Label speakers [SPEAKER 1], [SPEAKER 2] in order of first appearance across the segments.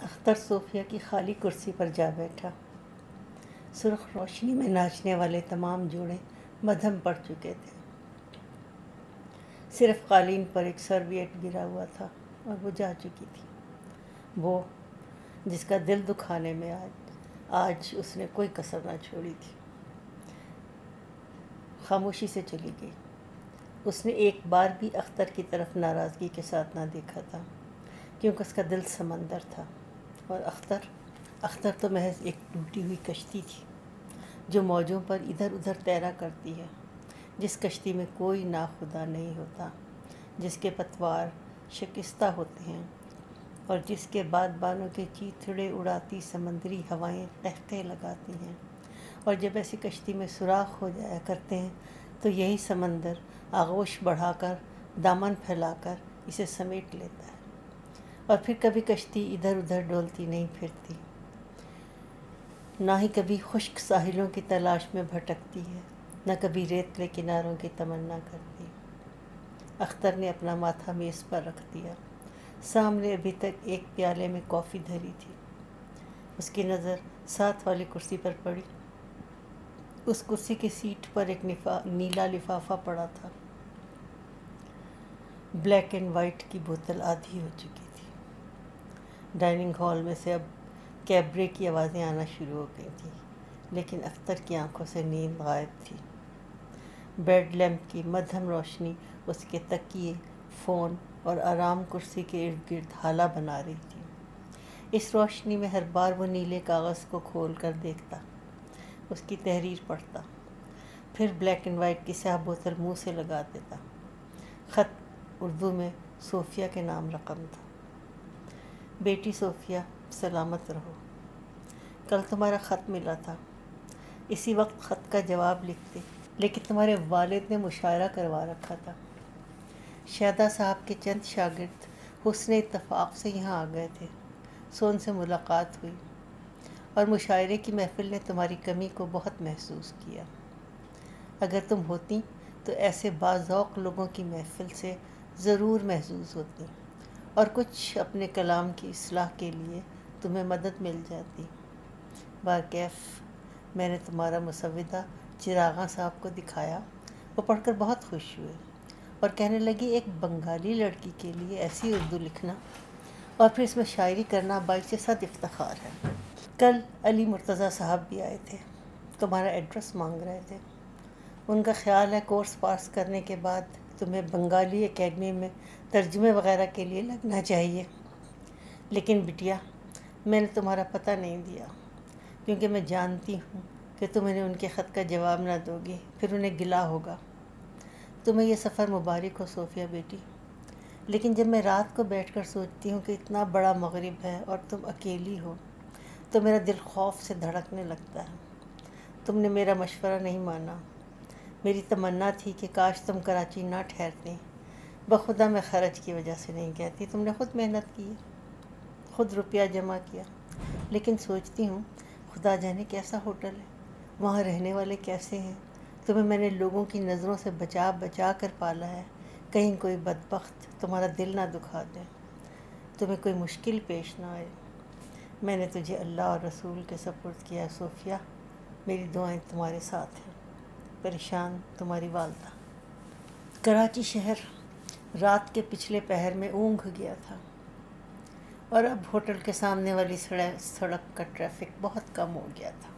[SPEAKER 1] اختر صوفیہ کی خالی کرسی پر جا بیٹھا۔ سرخ روشنی میں ناچنے والے تمام جوڑے مدھم پڑ چکے تھے۔ صرف قالین پر ایک سرویٹ گرا ہوا تھا اور وہ جا چکی تھی۔ وہ جس کا دل دکھانے میں آج اس نے کوئی کسر نہ چھوڑی تھی، خاموشی سے چلی گئی۔ اس نے ایک بار بھی اختر کی طرف ناراضگی کے ساتھ نہ دیکھا تھا، کیونکہ اس کا دل سمندر تھا اور اختر تو محض ایک ٹوٹی ہوئی کشتی تھی جو موجوں پر ادھر ادھر تیرا کرتی ہے، جس کشتی میں کوئی ناخدا نہیں ہوتا، جس کے پتوار شکستہ ہوتے ہیں اور جس کے بادبانوں کے چیتھڑے اڑاتی سمندری ہوائیں قہقہے لگاتی ہیں، اور جب ایسی کشتی میں سوراخ ہو جایا کرتے ہیں تو یہی سمندر آغوش بڑھا کر دامن پھیلا کر اسے سمیٹ لیتا ہے، اور پھر کبھی کشتی ادھر ادھر ڈولتی نہیں پھرتی، نہ ہی کبھی خشک ساحلوں کی تلاش میں بھٹکتی ہے، نہ کبھی ریتلے کناروں کی تمنا کرتی۔ اختر نے اپنا ماتھا میز پر رکھ دیا۔ سامنے ابھی تک ایک پیالے میں کافی دھری تھی۔ اس کی نظر ساتھ والی کرسی پر پڑی۔ اس کرسی کی سیٹ پر ایک نیلا لفافہ پڑا تھا۔ بلیک اینڈ وائٹ کی بوتل آدھی ہو چکی تھی۔ ڈائننگ ہال میں سے اب کیبرے کی آوازیں آنا شروع ہو گئی تھیں، لیکن اختر کی آنکھوں سے نیند غائب تھی۔ بیڈ لیمپ کی مدھم روشنی اس کے تکیے، فون اور آرام کرسی کے ارد گرد ہالہ بنا رہی تھی۔ اس روشنی میں ہر بار وہ نیلے کاغذ کو کھول کر دیکھتا، اس کی تحریر پڑھتا، پھر بلیک اینڈ وائٹ کی سیاہ بوتل منہ سے لگا دیتا۔ خط اردو میں صوفیہ کے نام رقم تھا۔ بیٹی صوفیہ، سلامت رہو۔ کل تمہارا خط ملا تھا۔ اسی وقت خط کا جواب لکھتے، لیکن تمہارے والد نے مشاعرہ کروا رکھا تھا۔ شہدا صاحب کے چند شاگرد حسن اتفاق سے یہاں آ گئے تھے، سو ان سے ملاقات ہوئی، اور مشاعرے کی محفل نے تمہاری کمی کو بہت محسوس کیا۔ اگر تم ہوتی تو ایسے باذوق لوگوں کی محفل سے ضرور محظوظ ہوتی، اور کچھ اپنے کلام کی اصلاح کے لیے تمہیں مدد مل جاتی۔ باکیف میں نے تمہارا مسودہ چراغاں صاحب کو دکھایا۔ وہ پڑھ کر بہت خوش ہوئے اور کہنے لگی ایک بنگالی لڑکی کے لیے ایسی اردو لکھنا اور پھر اس میں شاعری کرنا باعث صد افتخار ہے۔ کل علی مرتضیٰ صاحب بھی آئے تھے، تمہارا ایڈریس مانگ رہے تھے۔ ان کا خیال ہے کورس پاس کرنے کے بعد تمہیں بنگالی اکیڈمی میں ترجمے وغیرہ کے لیے لگنا چاہیے، لیکن بٹیا میں نے تمہارا پتہ نہیں دیا، کیونکہ میں جانتی ہوں کہ تم انہیں ان کے خط کا جواب نہ دو گی، پھر انہیں گلہ ہوگا۔ تمہیں یہ سفر مبارک ہو صوفیہ بیٹی، لیکن جب میں رات کو بیٹھ کر سوچتی ہوں کہ اتنا بڑا مغرب ہے اور تم اکیلی ہو تو میرا دل خوف سے دھڑکنے لگتا ہے۔ تم نے میرا مشورہ نہیں مانا۔ میری تمنا تھی کہ کاش تم کراچی نہ ٹھہرتی۔ بخدا میں خرچ کی وجہ سے نہیں کہتی، تم نے خود محنت کی، خود روپیہ جمع کیا، لیکن سوچتی ہوں خدا جانے کیسا ہوٹل ہے، وہاں رہنے والے کیسے ہیں۔ تمہیں میں نے لوگوں کی نظروں سے بچا بچا کر پالا ہے، کہیں کوئی بدبخت تمہارا دل نہ دکھا دے، تمہیں کوئی مشکل پیش نہ آئے۔ میں نے تجھے اللہ اور رسول کے سپرد کیا ہے صوفیہ، میری دعائیں تمہارے ساتھ ہیں۔ پریشان تمہاری والدہ۔ کراچی شہر رات کے پچھلے پہر میں اونگھ گیا تھا، اور اب ہوٹل کے سامنے والی سڑک کا ٹریفک بہت کم ہو گیا تھا۔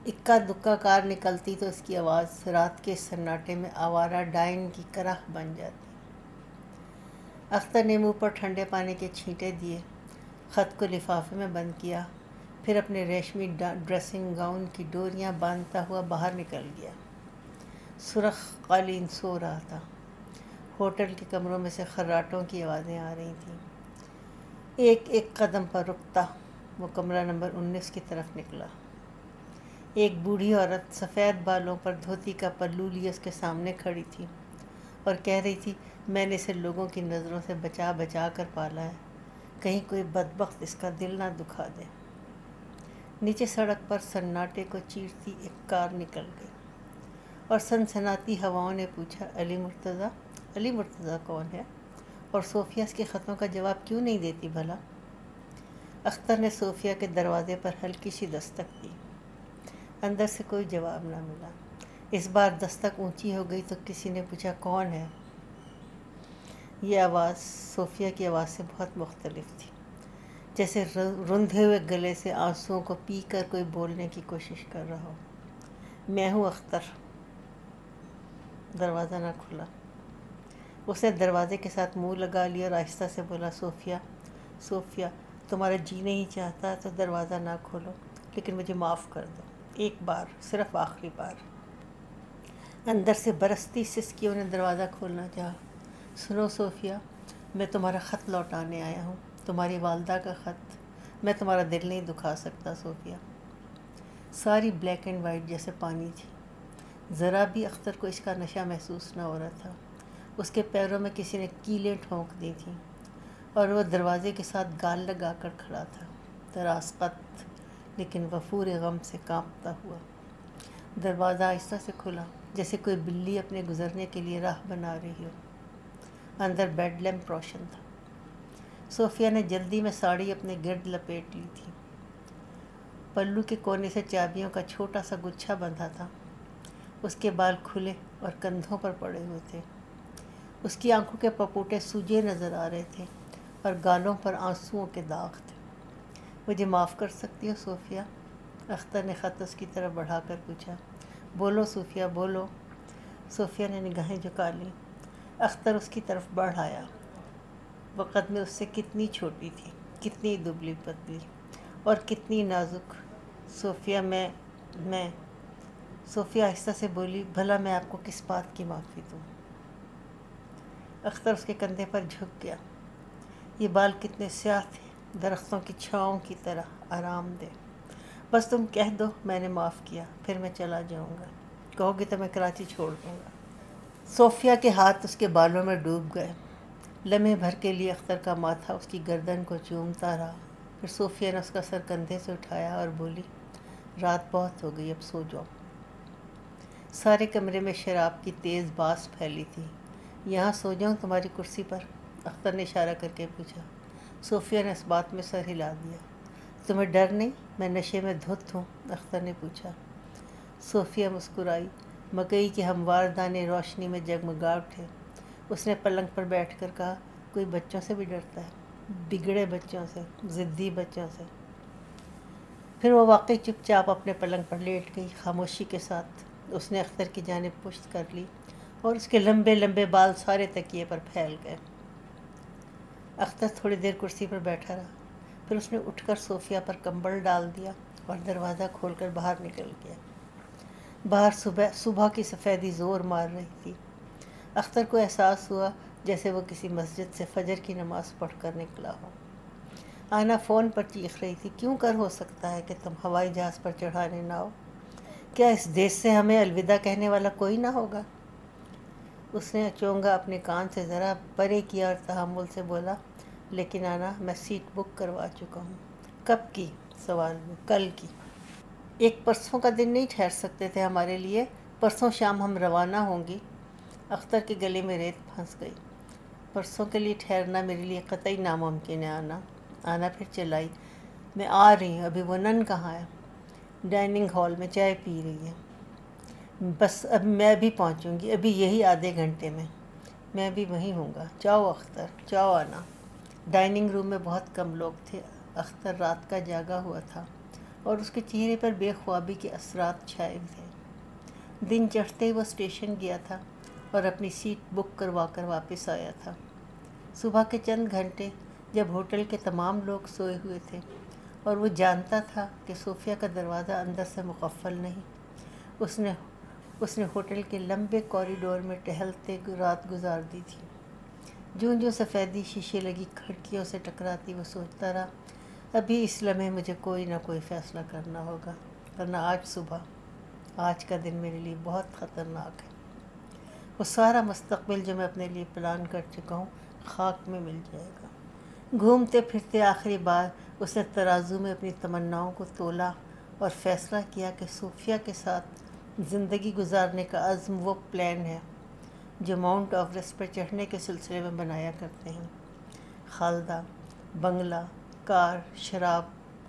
[SPEAKER 1] اکا دکا کار نکلتی تو اس کی آواز رات کے سناٹے میں آوارہ ڈائن کی کرہ بن جاتی۔ اختر نے منہ پر ٹھنڈے پانی کے چھینٹے دیے، خط کو لفافے میں بند کیا، پھر اپنے ریشمی ڈریسنگ گاؤن کی ڈوریاں باندھتا ہوا باہر نکل گیا۔ سرخ قالین سو رہا تھا۔ ہوٹل کے کمروں میں سے خراٹوں کی آوازیں آ رہی تھیں۔ ایک ایک قدم پر رکتا وہ کمرہ نمبر 19 کی طرف نکلا۔ ایک بوڑھی عورت سفید بالوں پر دھوتی کا پلو لیے اس کے سامنے کھڑی تھی اور کہہ رہی تھی میں نے اسے لوگوں کی نظروں سے بچا بچا کر پالا ہے، کہیں کوئی بدبخت اس کا دل نہ دکھا دے۔ نیچے سڑک پر سناٹے کو چیرتی ایک کار نکل گئی اور سنسناتی ہواؤں نے پوچھا علی مرتضیٰ کون ہے، اور صوفیہ اس کے خطوں کا جواب کیوں نہیں دیتی بھلا؟ اختر نے صوفیہ کے دروازے پر ہلکی سی دستک دی۔ اندر سے کوئی جواب نہ ملا۔ اس بار دستک اونچی ہو گئی تو کسی نے پوچھا کون ہے؟ یہ آواز صوفیہ کی آواز سے بہت مختلف تھی، جیسے رندھے ہوئے گلے سے آنسوؤں کو پی کر کوئی بولنے کی کوشش کر رہا ہو۔ میں ہوں اختر۔ دروازہ نہ کھلا۔ اس نے دروازے کے ساتھ منہ لگا لیا اور آہستہ سے بولا، صوفیہ، تمہارا جی نہیں چاہتا تو دروازہ نہ کھولو، لیکن مجھے معاف کر دو، ایک بار، صرف آخری بار۔ اندر سے برستی سسکیوں نے دروازہ کھولنا چاہا۔ سنو صوفیہ، میں تمہارا خط لوٹانے آیا ہوں، تمہاری والدہ کا خط۔ میں تمہارا دل نہیں دکھا سکتا صوفیہ۔ ساری بلیک اینڈ وائٹ جیسے پانی تھی۔ ذرا بھی اختر کو اس کا نشہ محسوس نہ ہو رہا تھا۔ اس کے پیروں میں کسی نے کیلیں ٹھونک دی تھیں اور وہ دروازے کے ساتھ گال لگا کر کھڑا تھا، دراز قد لیکن وفور غم سے کانپتا ہوا۔ دروازہ آہستہ سے کھلا، جیسے کوئی بلی اپنے گزرنے کے لیے راہ بنا رہی ہو۔ اندر بیڈ لیمپ روشن تھا۔ صوفیہ نے جلدی میں ساڑی اپنے گرد لپیٹ لی تھی۔ پلو کے کونے سے چابیوں کا چھوٹا سا گچھا بندھا تھا۔ اس کے بال کھلے اور کندھوں پر پڑے ہوئے تھے۔ اس کی آنکھوں کے پپوٹے سوجے نظر آ رہے تھے اور گالوں پر آنسوؤں کے داغ تھے۔ مجھے معاف کر سکتی ہو صوفیہ؟ اختر نے خط اس کی طرف بڑھا کر پوچھا۔ بولو صوفیہ، بولو۔ صوفیہ نے نگاہیں جھکا لیں۔ اختر اس کی طرف بڑھ آیا۔ وہ قد میں اس سے کتنی چھوٹی تھی، کتنی دبلی پتلی اور کتنی نازک۔ صوفیہ آہستہ سے بولی، بھلا میں آپ کو کس بات کی معافی دوں؟ اختر اس کے کندھے پر جھک گیا۔ یہ بال کتنے سیاہ تھے، درختوں کی چھاؤں کی طرح آرام دہ۔ بس تم کہہ دو میں نے معاف کیا، پھر میں چلا جاؤں گا۔ کہو گی تو میں کراچی چھوڑ دوں گا۔ صوفیہ کے ہاتھ اس کے بالوں میں ڈوب گئے۔ لمحے بھر کے لیے اختر کا ماتھا اس کی گردن کو چومتا رہا۔ پھر صوفیہ نے اس کا سر کندھے سے اٹھایا اور بولی، رات بہت ہو گئی، اب سو جاؤ۔ سارے کمرے میں شراب کی تیز باس پھیلی تھی۔ یہاں سو جاؤں تمہاری کرسی پر؟ اختر نے اشارہ کر کے پوچھا۔ صوفیہ نے اس بات میں سر ہلا دیا۔ تمہیں ڈر نہیں؟ میں نشے میں دھت ہوں، اختر نے پوچھا۔ صوفیہ مسکرائی۔ مکئی کے ہموار دانے روشنی میں جگمگا اٹھے۔ اس نے پلنگ پر بیٹھ کر کہا، کوئی بچوں سے بھی ڈرتا ہے، بگڑے بچوں سے، ضدی بچوں سے۔ پھر وہ واقعی چپ چاپ اپنے پلنگ پر لیٹ گئی، خاموشی کے ساتھ۔ اس نے اختر کی جانب پشت کر لی اور اس کے لمبے لمبے بال سارے تکیے پر پھیل گئے۔ اختر تھوڑی دیر کرسی پر بیٹھا رہا، پھر اس نے اٹھ کر صوفیہ پر کمبل ڈال دیا اور دروازہ کھول کر باہر نکل گیا۔ باہر صبح کی سفیدی زور مار رہی تھی۔ اختر کو احساس ہوا جیسے وہ کسی مسجد سے فجر کی نماز پڑھ کر نکلا ہو۔ آنا فون پر چیخ رہی تھی، کیوں کر ہو سکتا ہے کہ تم ہوائی جہاز پر چڑھانے نہ ہو؟ کیا اس دیش سے ہمیں الوداع کہنے والا کوئی نہ ہوگا؟ اس نے چونگا اپنے کان سے ذرا پرے کیا اور تحمل سے بولا، لیکن آنا، میں سیٹ بک کروا چکا ہوں۔ کب کی؟ سوال میں، کل کی۔ ایک پرسوں کا دن نہیں ٹھہر سکتے تھے ہمارے لیے؟ پرسوں شام ہم روانہ ہوں گی۔ اختر کے گلے میں ریت پھنس گئی۔ پرسوں کے لیے ٹھہرنا میرے لیے قطعی ناممکن ہے آنا پھر چلائی، میں آ رہی ہوں، ابھی وہ نن کہاں ہے؟ ڈائننگ ہال میں چائے پی رہی ہے۔ بس اب میں بھی پہنچوں گی، ابھی یہی آدھے گھنٹے میں۔ میں بھی وہیں ہوں گا۔ جاؤ اختر، جاؤ آنا۔ ڈائننگ روم میں بہت کم لوگ تھے۔ اختر رات کا جاگا ہوا تھا اور اس کے چہرے پر بے خوابی کے اثرات چھائے تھے۔ دن چڑھتے ہی وہ اسٹیشن گیا تھا اور اپنی سیٹ بک کروا کر واپس آیا تھا۔ صبح کے چند گھنٹے جب ہوٹل کے تمام لوگ سوئے ہوئے تھے اور وہ جانتا تھا کہ صوفیہ کا دروازہ اندر سے مقفل نہیں، اس نے ہوٹل کے لمبے کوریڈور میں ٹہلتے رات گزار دی تھی۔ جوں سفیدی شیشے لگی کھڑکیوں سے ٹکراتی وہ سوچتا رہا، ابھی اس لمحے مجھے کوئی نہ کوئی فیصلہ کرنا ہوگا، ورنہ آج کا دن میرے لیے بہت خطرناک ہے۔ وہ سارا مستقبل جو میں اپنے لیے پلان کر چکا ہوں خاک میں مل جائے گا۔ گھومتے پھرتے آخری بار اس نے ترازو میں اپنی تمناؤں کو تولا اور فیصلہ کیا کہ صوفیہ کے ساتھ زندگی گزارنے کا عزم وہ پلان ہے جو ماؤنٹ ایورسٹ پر چڑھنے کے سلسلے میں بنایا کرتے ہیں۔ خالدہ، بنگلہ، کار، شراب،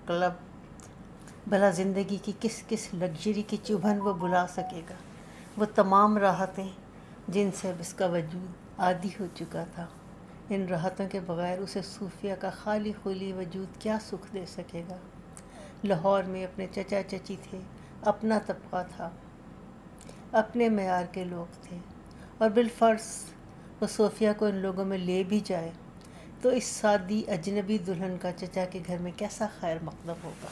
[SPEAKER 1] کلب، بھلا زندگی کی کس کس لگژری کی چبھن وہ بلا سکے گا؟ وہ تمام راحتیں جن سے اب اس کا وجود عادی ہو چکا تھا، ان راحتوں کے بغیر اسے صوفیہ کا خالی خلی وجود کیا سکھ دے سکے گا؟ لاہور میں اپنے چچا چچی تھے، اپنا طبقہ تھا، اپنے معیار کے لوگ تھے، اور بالفرض وہ صوفیہ کو ان لوگوں میں لے بھی جائے تو اس سادی اجنبی دلہن کا چچا کے گھر میں کیسا خیر مقدم ہوگا؟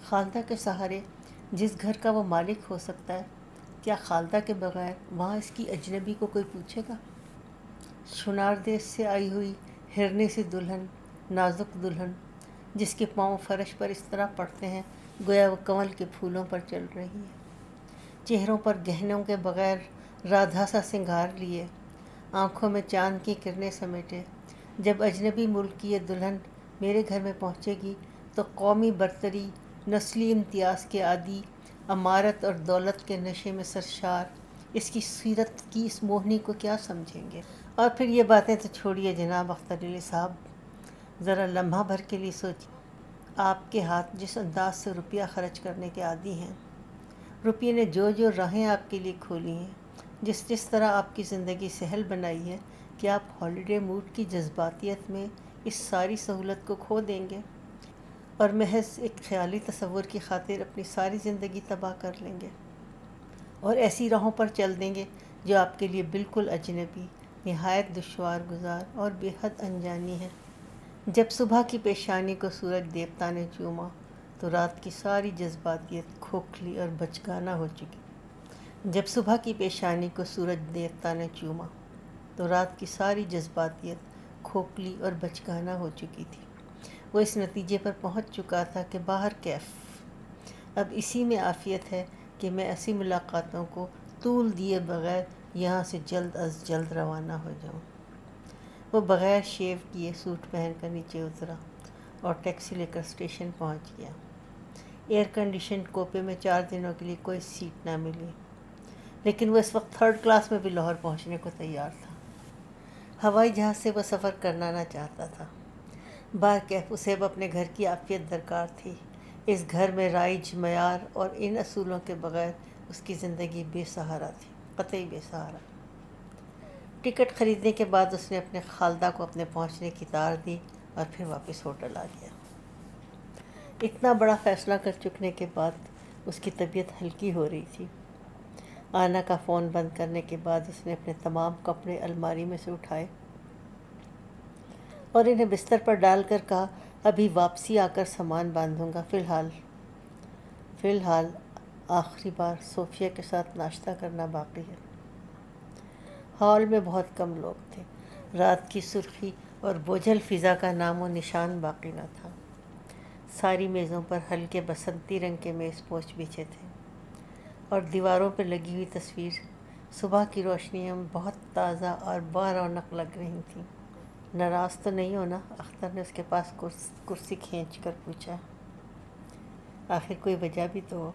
[SPEAKER 1] خالدہ کے سہارے جس گھر کا وہ مالک ہو سکتا ہے، کیا خالدہ کے بغیر وہاں اس کی اجنبی کو کوئی پوچھے گا؟ شنار دیش سے آئی ہوئی ہرنی سی دلہن، نازک دلہن، جس کے پاؤں فرش پر اس طرح پڑتے ہیں گویا وہ کنول کے پھولوں پر چل رہی ہے، چہروں پر گہنوں کے بغیر رادھا سا سنگھار لیے، آنکھوں میں چاند کی کرنیں سمیٹے، جب اجنبی ملک کی یہ دلہن میرے گھر میں پہنچے گی تو قومی برتری، نسلی امتیاز کے عادی، امارت اور دولت کے نشے میں سرشار اس کی سیرت کی اس موہنی کو کیا سمجھیں گے؟ اور پھر یہ باتیں تو چھوڑیے جناب اختر علی صاحب، ذرا لمحہ بھر کے لیے سوچیے، آپ کے ہاتھ جس انداز سے روپیہ خرچ کرنے کے عادی ہیں، روپیے نے جو جو راہیں آپ کے لیے کھولی ہیں، جس طرح آپ کی زندگی سہل بنائی ہے، کہ آپ ہالیڈے موڈ کی جذباتیت میں اس ساری سہولت کو کھو دیں گے اور محض ایک خیالی تصور کی خاطر اپنی ساری زندگی تباہ کر لیں گے اور ایسی راہوں پر چل دیں گے جو آپ کے لیے بالکل اجنبی، نہایت دشوار گزار اور بے حد انجانی ہے۔ جب صبح کی پیشانی کو سورج دیوتا نے چوما تو رات کی ساری جذباتیت کھوکھلی اور بچگانہ ہو چکی۔ جب صبح کی پیشانی کو سورج دیوتا نے چوما تو رات کی ساری جذباتیت کھوکھلی اور بچگانہ ہو چکی تھی۔ وہ اس نتیجے پر پہنچ چکا تھا کہ باہر کیف، اب اسی میں عافیت ہے کہ میں ایسی ملاقاتوں کو طول دیے بغیر یہاں سے جلد از جلد روانہ ہو جاؤں۔ وہ بغیر شیو کیے سوٹ پہن کر نیچے اترا اور ٹیکسی لے کر اسٹیشن پہنچ گیا۔ ایئر کنڈیشنڈ کوپے میں 4 دنوں کے لیے کوئی سیٹ نہ ملی، لیکن وہ اس وقت 3rd کلاس میں بھی لاہور پہنچنے کو تیار تھا۔ ہوائی جہاز سے وہ سفر کرنا نہ چاہتا تھا۔ بارکیف اسے اب اپنے گھر کی عافیت درکار تھی۔ اس گھر میں رائج معیار اور ان اصولوں کے بغیر اس کی زندگی بے سہارا تھی، قطعی بے سہارا۔ ٹکٹ خریدنے کے بعد اس نے اپنے خالدہ کو اپنے پہنچنے کی تار دی اور پھر واپس ہوٹل آ گیا۔ اتنا بڑا فیصلہ کر چکنے کے بعد اس کی طبیعت ہلکی ہو رہی تھی۔ آنا کا فون بند کرنے کے بعد اس نے اپنے تمام کپڑے الماری میں سے اٹھائے اور انہیں بستر پر ڈال کر کہا، ابھی واپسی آ کر سامان باندھوں گا، فی الحال آخری بار صوفیہ کے ساتھ ناشتہ کرنا باقی ہے۔ ہال میں بہت کم لوگ تھے، رات کی سرخی اور بوجھل فضا کا نام و نشان باقی نہ تھا۔ ساری میزوں پر ہلکے بسنتی رنگ کے میز پوچھ بچھے تھے اور دیواروں پہ لگی ہوئی تصویر صبح کی روشنیوں میں بہت تازہ اور بارونق لگ رہی تھیں۔ ناراض تو نہیں ہونا؟ اختر نے اس کے پاس کرسی کھینچ کر پوچھا۔ آخر کوئی وجہ بھی تو ہو۔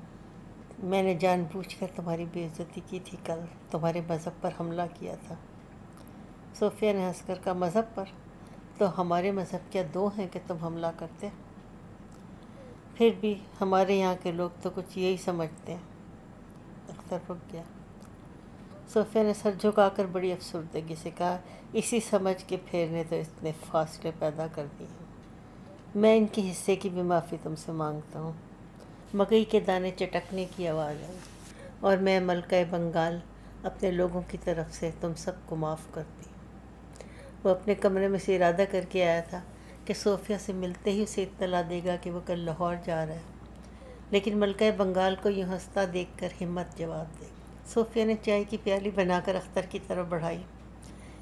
[SPEAKER 1] میں نے جان بوجھ کر تمہاری بے عزتی کی تھی، کل تمہارے مذہب پر حملہ کیا تھا۔ صوفیہ نے ہنس کر کہا، مذہب پر؟ تو ہمارے مذہب کیا 2 ہیں کہ تم حملہ کرتے؟ پھر بھی ہمارے یہاں کے لوگ تو کچھ یہی سمجھتے ہیں۔ اختر رک گیا۔ صوفیہ نے سر جھکا کر بڑی افسردگی سے کہا، اسی سمجھ کے پھیر نے تو اتنے فاصلے پیدا کر دیے ہیں۔ میں ان کے حصے کی بھی معافی تم سے مانگتا ہوں۔ مکئی کے دانے چٹکنے کی آواز آئی اور میں ملکہ بنگال اپنے لوگوں کی طرف سے تم سب کو معاف کرتی ہوں۔ وہ اپنے کمرے میں سے ارادہ کر کے آیا تھا کہ صوفیہ سے ملتے ہی اسے اطلاع دے گا کہ وہ کل لاہور جا رہا ہے، لیکن ملکہ بنگال کو یوں ہنستا دیکھ کر ہمت جواب دے گی۔ صوفیہ نے چائے کی پیالی بنا کر اختر کی طرف بڑھائی۔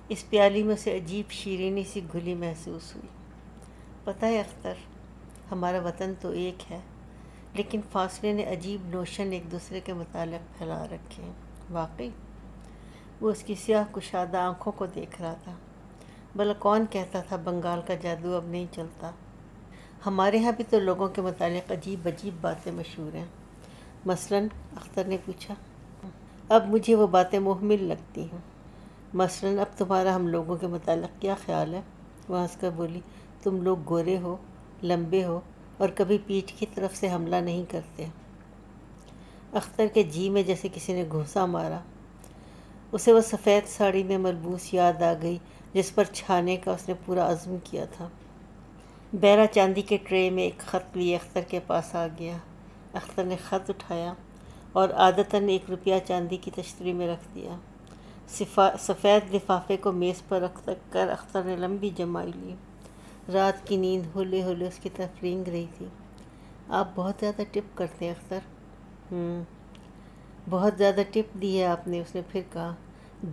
[SPEAKER 1] اس پیالی میں سے عجیب شیرینی سی گھلی محسوس ہوئی۔ پتہ ہے اختر، ہمارا وطن تو ایک ہے، لیکن فاصلے نے عجیب نوشن ایک دوسرے کے متعلق پھیلا رکھے ہیں۔ واقعی؟ وہ اس کی سیاہ کشادہ آنکھوں کو دیکھ رہا تھا۔ بھلا کون کہتا تھا بنگال کا جادو اب نہیں چلتا؟ ہمارے ہاں بھی تو لوگوں کے متعلق عجیب باتیں مشہور ہیں۔ مثلاً؟ اختر نے پوچھا۔ اب مجھے وہ باتیں محمل لگتی ہیں۔ مثلاً اب تمہارا ہم لوگوں کے متعلق کیا خیال ہے؟ وہ ہنس کر بولی، تم لوگ گورے ہو، لمبے ہو اور کبھی پیٹھ کی طرف سے حملہ نہیں کرتے۔ اختر کے جی میں جیسے کسی نے گھونسا مارا۔ اسے وہ سفید ساڑی میں ملبوس یاد آ گئی جس پر چھانے کا اس نے پورا عزم کیا تھا۔ بیرا چاندی کے ٹرے میں ایک خط لیے اختر کے پاس آ گیا۔ اختر نے خط اٹھایا اور عادتاً 1 روپیہ چاندی کی تشتری میں رکھ دیا۔ سفید لفافے کو میز پر رکھ کر اختر نے لمبی جمائی لی۔ رات کی نیند ہولے ہولے اس کی طرف رینگ رہی تھی۔ آپ بہت زیادہ ٹپ کرتے ہیں اختر۔ بہت زیادہ ٹپ دی ہے آپ نے، اس نے پھر کہا۔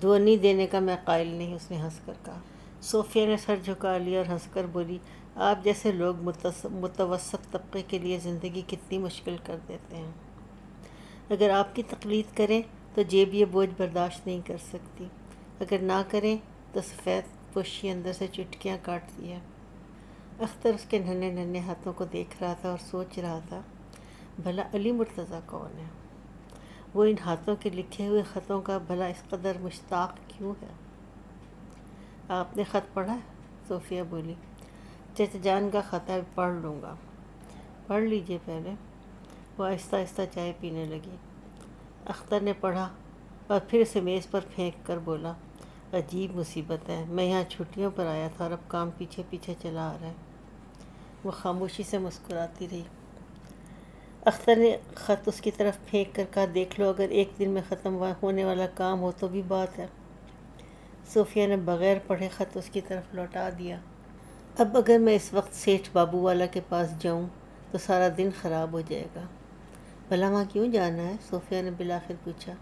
[SPEAKER 1] دونی دینے کا میں قائل نہیں، اس نے ہنس کر کہا۔ صوفیہ نے سر جھکا لیا اور ہنس کر بولی، آپ جیسے لوگ متوسط طبقے کے لیے زندگی کتنی مشکل کر دیتے ہیں۔ اگر آپ کی تقلید کریں تو جیب یہ بوجھ برداشت نہیں کر سکتی، اگر نہ کریں تو سفید پوشی اندر سے چٹکیاں کاٹتی ہے۔ اختر اس کے ننھے ننھے ہاتھوں کو دیکھ رہا تھا اور سوچ رہا تھا، بھلا علی مرتضیٰ کون ہے؟ وہ ان ہاتھوں کے لکھے ہوئے خطوں کا بھلا اس قدر مشتاق کیوں ہے؟ آپ نے خط پڑھا ہے؟ صوفیہ بولی۔ چچا جان کا خط ہے، پڑھ لوں گا۔ پڑھ لیجئے پہلے۔ وہ آہستہ آہستہ چائے پینے لگی۔ اختر نے پڑھا اور پھر اسے میز پر پھینک کر بولا، عجیب مصیبت ہے، میں یہاں چھٹیوں پر آیا تھا اور اب کام پیچھے پیچھے چلا آ رہا ہے۔ وہ خاموشی سے مسکراتی رہی۔ اختر نے خط اس کی طرف پھینک کر کہا، دیکھ لو، اگر ایک دن میں ختم ہونے والا کام ہو تو بھی بات ہے۔ صوفیہ نے بغیر پڑھے خط اس کی طرف لوٹا دیا۔ اب اگر میں اس وقت سیٹھ بابو والا کے پاس جاؤں تو سارا دن خراب ہو جائے گا۔ بھلا وہاں کیوں جانا ہے؟ صوفیہ نے بالآخر پوچھا۔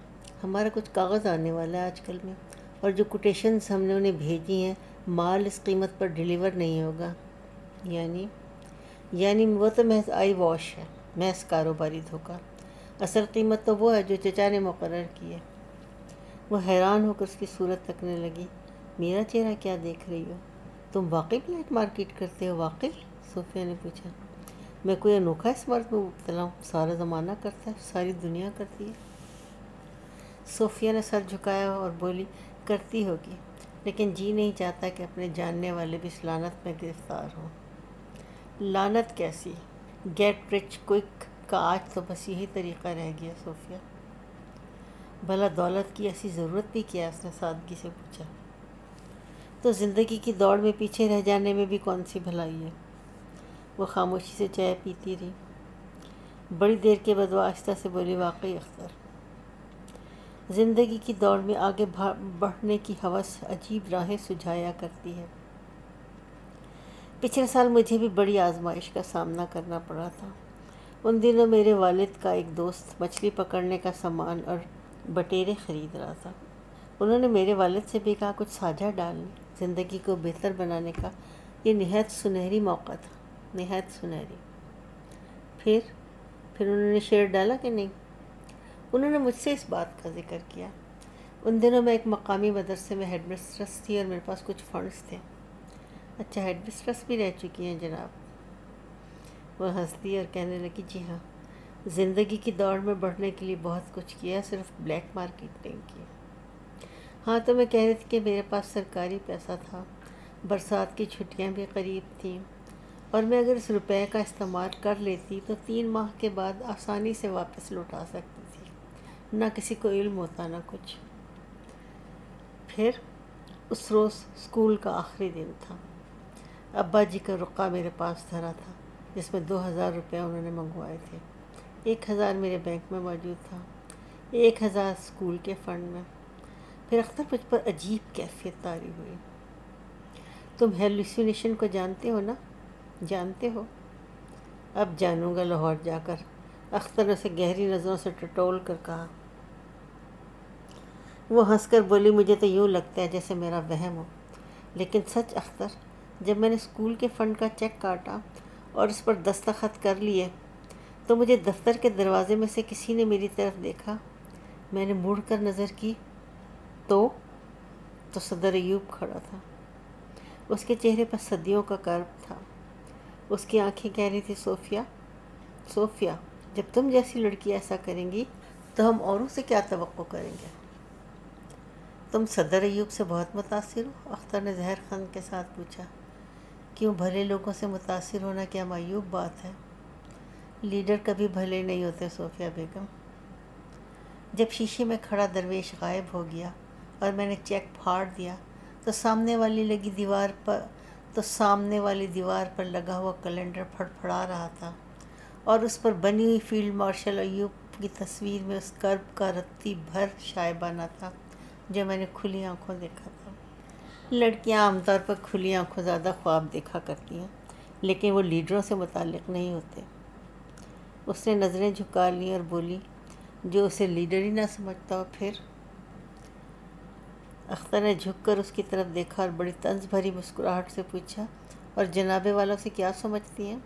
[SPEAKER 1] ہمارا کچھ کاغذ آنے والا ہے آج کل میں، اور جو کوٹیشنز ہم نے انہیں بھیجی ہیں مال اس قیمت پر ڈیلیور نہیں ہوگا۔ یعنی وہ تو محض آئی واش ہے، محض کاروباری دھوکہ۔ اصل قیمت تو وہ ہے جو چچا نے مقرر کی ہے۔ وہ حیران ہو کر اس کی صورت تکنے لگی۔ میرا چہرہ کیا دیکھ رہی ہو؟ تم واقعی بلیک مارکیٹ کرتے ہو؟ واقعی؟ صوفیہ نے پوچھا۔ میں کوئی انوکھا اس مرض میں مبتلا ہوں؟ سارا زمانہ کرتا ہے، ساری دنیا کرتی ہے۔ صوفیہ نے سر جھکایا اور بولی، کرتی ہوگی، لیکن جی نہیں چاہتا کہ اپنے جاننے والے بھی اس لعنت میں گرفتار ہوں۔ لعنت کیسی؟ گیٹ رچ کوئک کا آج تو بس یہی طریقہ رہ گیا صوفیہ۔ بھلا دولت کی ایسی ضرورت بھی کیا؟ اس نے سادگی سے پوچھا۔ تو زندگی کی دوڑ میں پیچھے رہ جانے میں بھی کون سی بھلائی ہے؟ وہ خاموشی سے چائے پیتی رہی۔ بڑی دیر کے بعد وہ آہستہ سے بولی، واقعی اختر، زندگی کی دوڑ میں آگے بڑھنے کی ہوس عجیب راہیں سجھایا کرتی ہے۔ پچھلے سال مجھے بھی بڑی آزمائش کا سامنا کرنا پڑا تھا۔ ان دنوں میرے والد کا ایک دوست مچھلی پکڑنے کا سامان اور بٹیرے خرید رہا تھا۔ انہوں نے میرے والد سے بھی کہا، کچھ ساجھا ڈال لیں، زندگی کو بہتر بنانے کا یہ نہایت سنہری موقع تھا، نہایت سنہری۔ پھر انہوں نے شیئر ڈالا کہ نہیں؟ انہوں نے مجھ سے اس بات کا ذکر کیا۔ ان دنوں میں ایک مقامی مدرسے میں ہیڈ مسٹرس تھی اور میرے پاس کچھ فنڈز تھے۔ اچھا، ہیڈ مسٹرس بھی رہ چکی ہیں جناب؟ وہ ہنس دی اور کہنے لگی، جی ہاں، زندگی کی دوڑ میں بڑھنے کے لیے بہت کچھ کیا، صرف بلیک مارکیٹ نہیں کی۔ ہاں، تو میں کہہ رہی تھی کہ میرے پاس سرکاری پیسہ تھا، برسات کی چھٹیاں بھی قریب تھیں، اور میں اگر اس روپے کا استعمال کر لیتی تو 3 ماہ کے بعد آسانی سے واپس لوٹا سکتی تھی۔ نہ کسی کو علم ہوتا، نہ کچھ۔ پھر اس روز اسکول کا آخری دن تھا۔ ابا جی کا رقعہ میرے پاس دھرا تھا، جس میں 2000 روپے انہوں نے منگوائے تھے۔ 1000 میرے بینک میں موجود تھا، 1000 اسکول کے فنڈ میں۔ پھر اختر مجھ پر عجیب کیفیت طاری ہوئی۔ تم ہیلوسینیشن کو جانتے ہو نا؟ جانتے ہو؟ اب جانوں گا لاہور جا کر، اختر نے اسے گہری نظروں سے ٹٹول کر کہا۔ وہ ہنس کر بولی، مجھے تو یوں لگتا ہے جیسے میرا وہم ہو، لیکن سچ اختر، جب میں نے اسکول کے فنڈ کا چیک کاٹا اور اس پر دستخط کر لیے تو مجھے دفتر کے دروازے میں سے کسی نے میری طرف دیکھا۔ میں نے مڑ کر نظر کی تو صدر ایوب کھڑا تھا۔ اس کے چہرے پر صدیوں کا کرب تھا۔ اس کی آنکھیں کہہ رہی تھی، صوفیہ، جب تم جیسی لڑکی ایسا کریں گی تو ہم اوروں سے کیا توقع کریں گے؟ تم صدر ایوب سے بہت متاثر ہو؟ اختر نے زہر خند کے ساتھ پوچھا۔ کیوں بھلے لوگوں سے متاثر ہونا کیا معیوب بات ہے؟ لیڈر کبھی بھلے نہیں ہوتے صوفیہ بیگم۔ جب شیشے میں کھڑا درویش غائب ہو گیا اور میں نے چیک پھاڑ دیا تو سامنے والی دیوار پر لگا ہوا کیلنڈر پھڑپھڑا رہا تھا اور اس پر بنی ہوئی فیلڈ مارشل ایوب کی تصویر میں اس کرب کا رتی بھر شائبانہ تھا جو میں نے کھلی آنکھوں دیکھا تھا۔ لڑکیاں عام طور پر کھلی آنکھوں زیادہ خواب دیکھا کرتی ہیں، لیکن وہ لیڈروں سے متعلق نہیں ہوتے۔ اس نے نظریں جھکا لیں اور بولی، جو اسے لیڈر ہی نہ سمجھتا ہو پھر؟ اختر نے جھک کر اس کی طرف دیکھا اور بڑی طنز بھری مسکراہٹ سے پوچھا، اور جنابے والوں سے کیا سمجھتی ہیں؟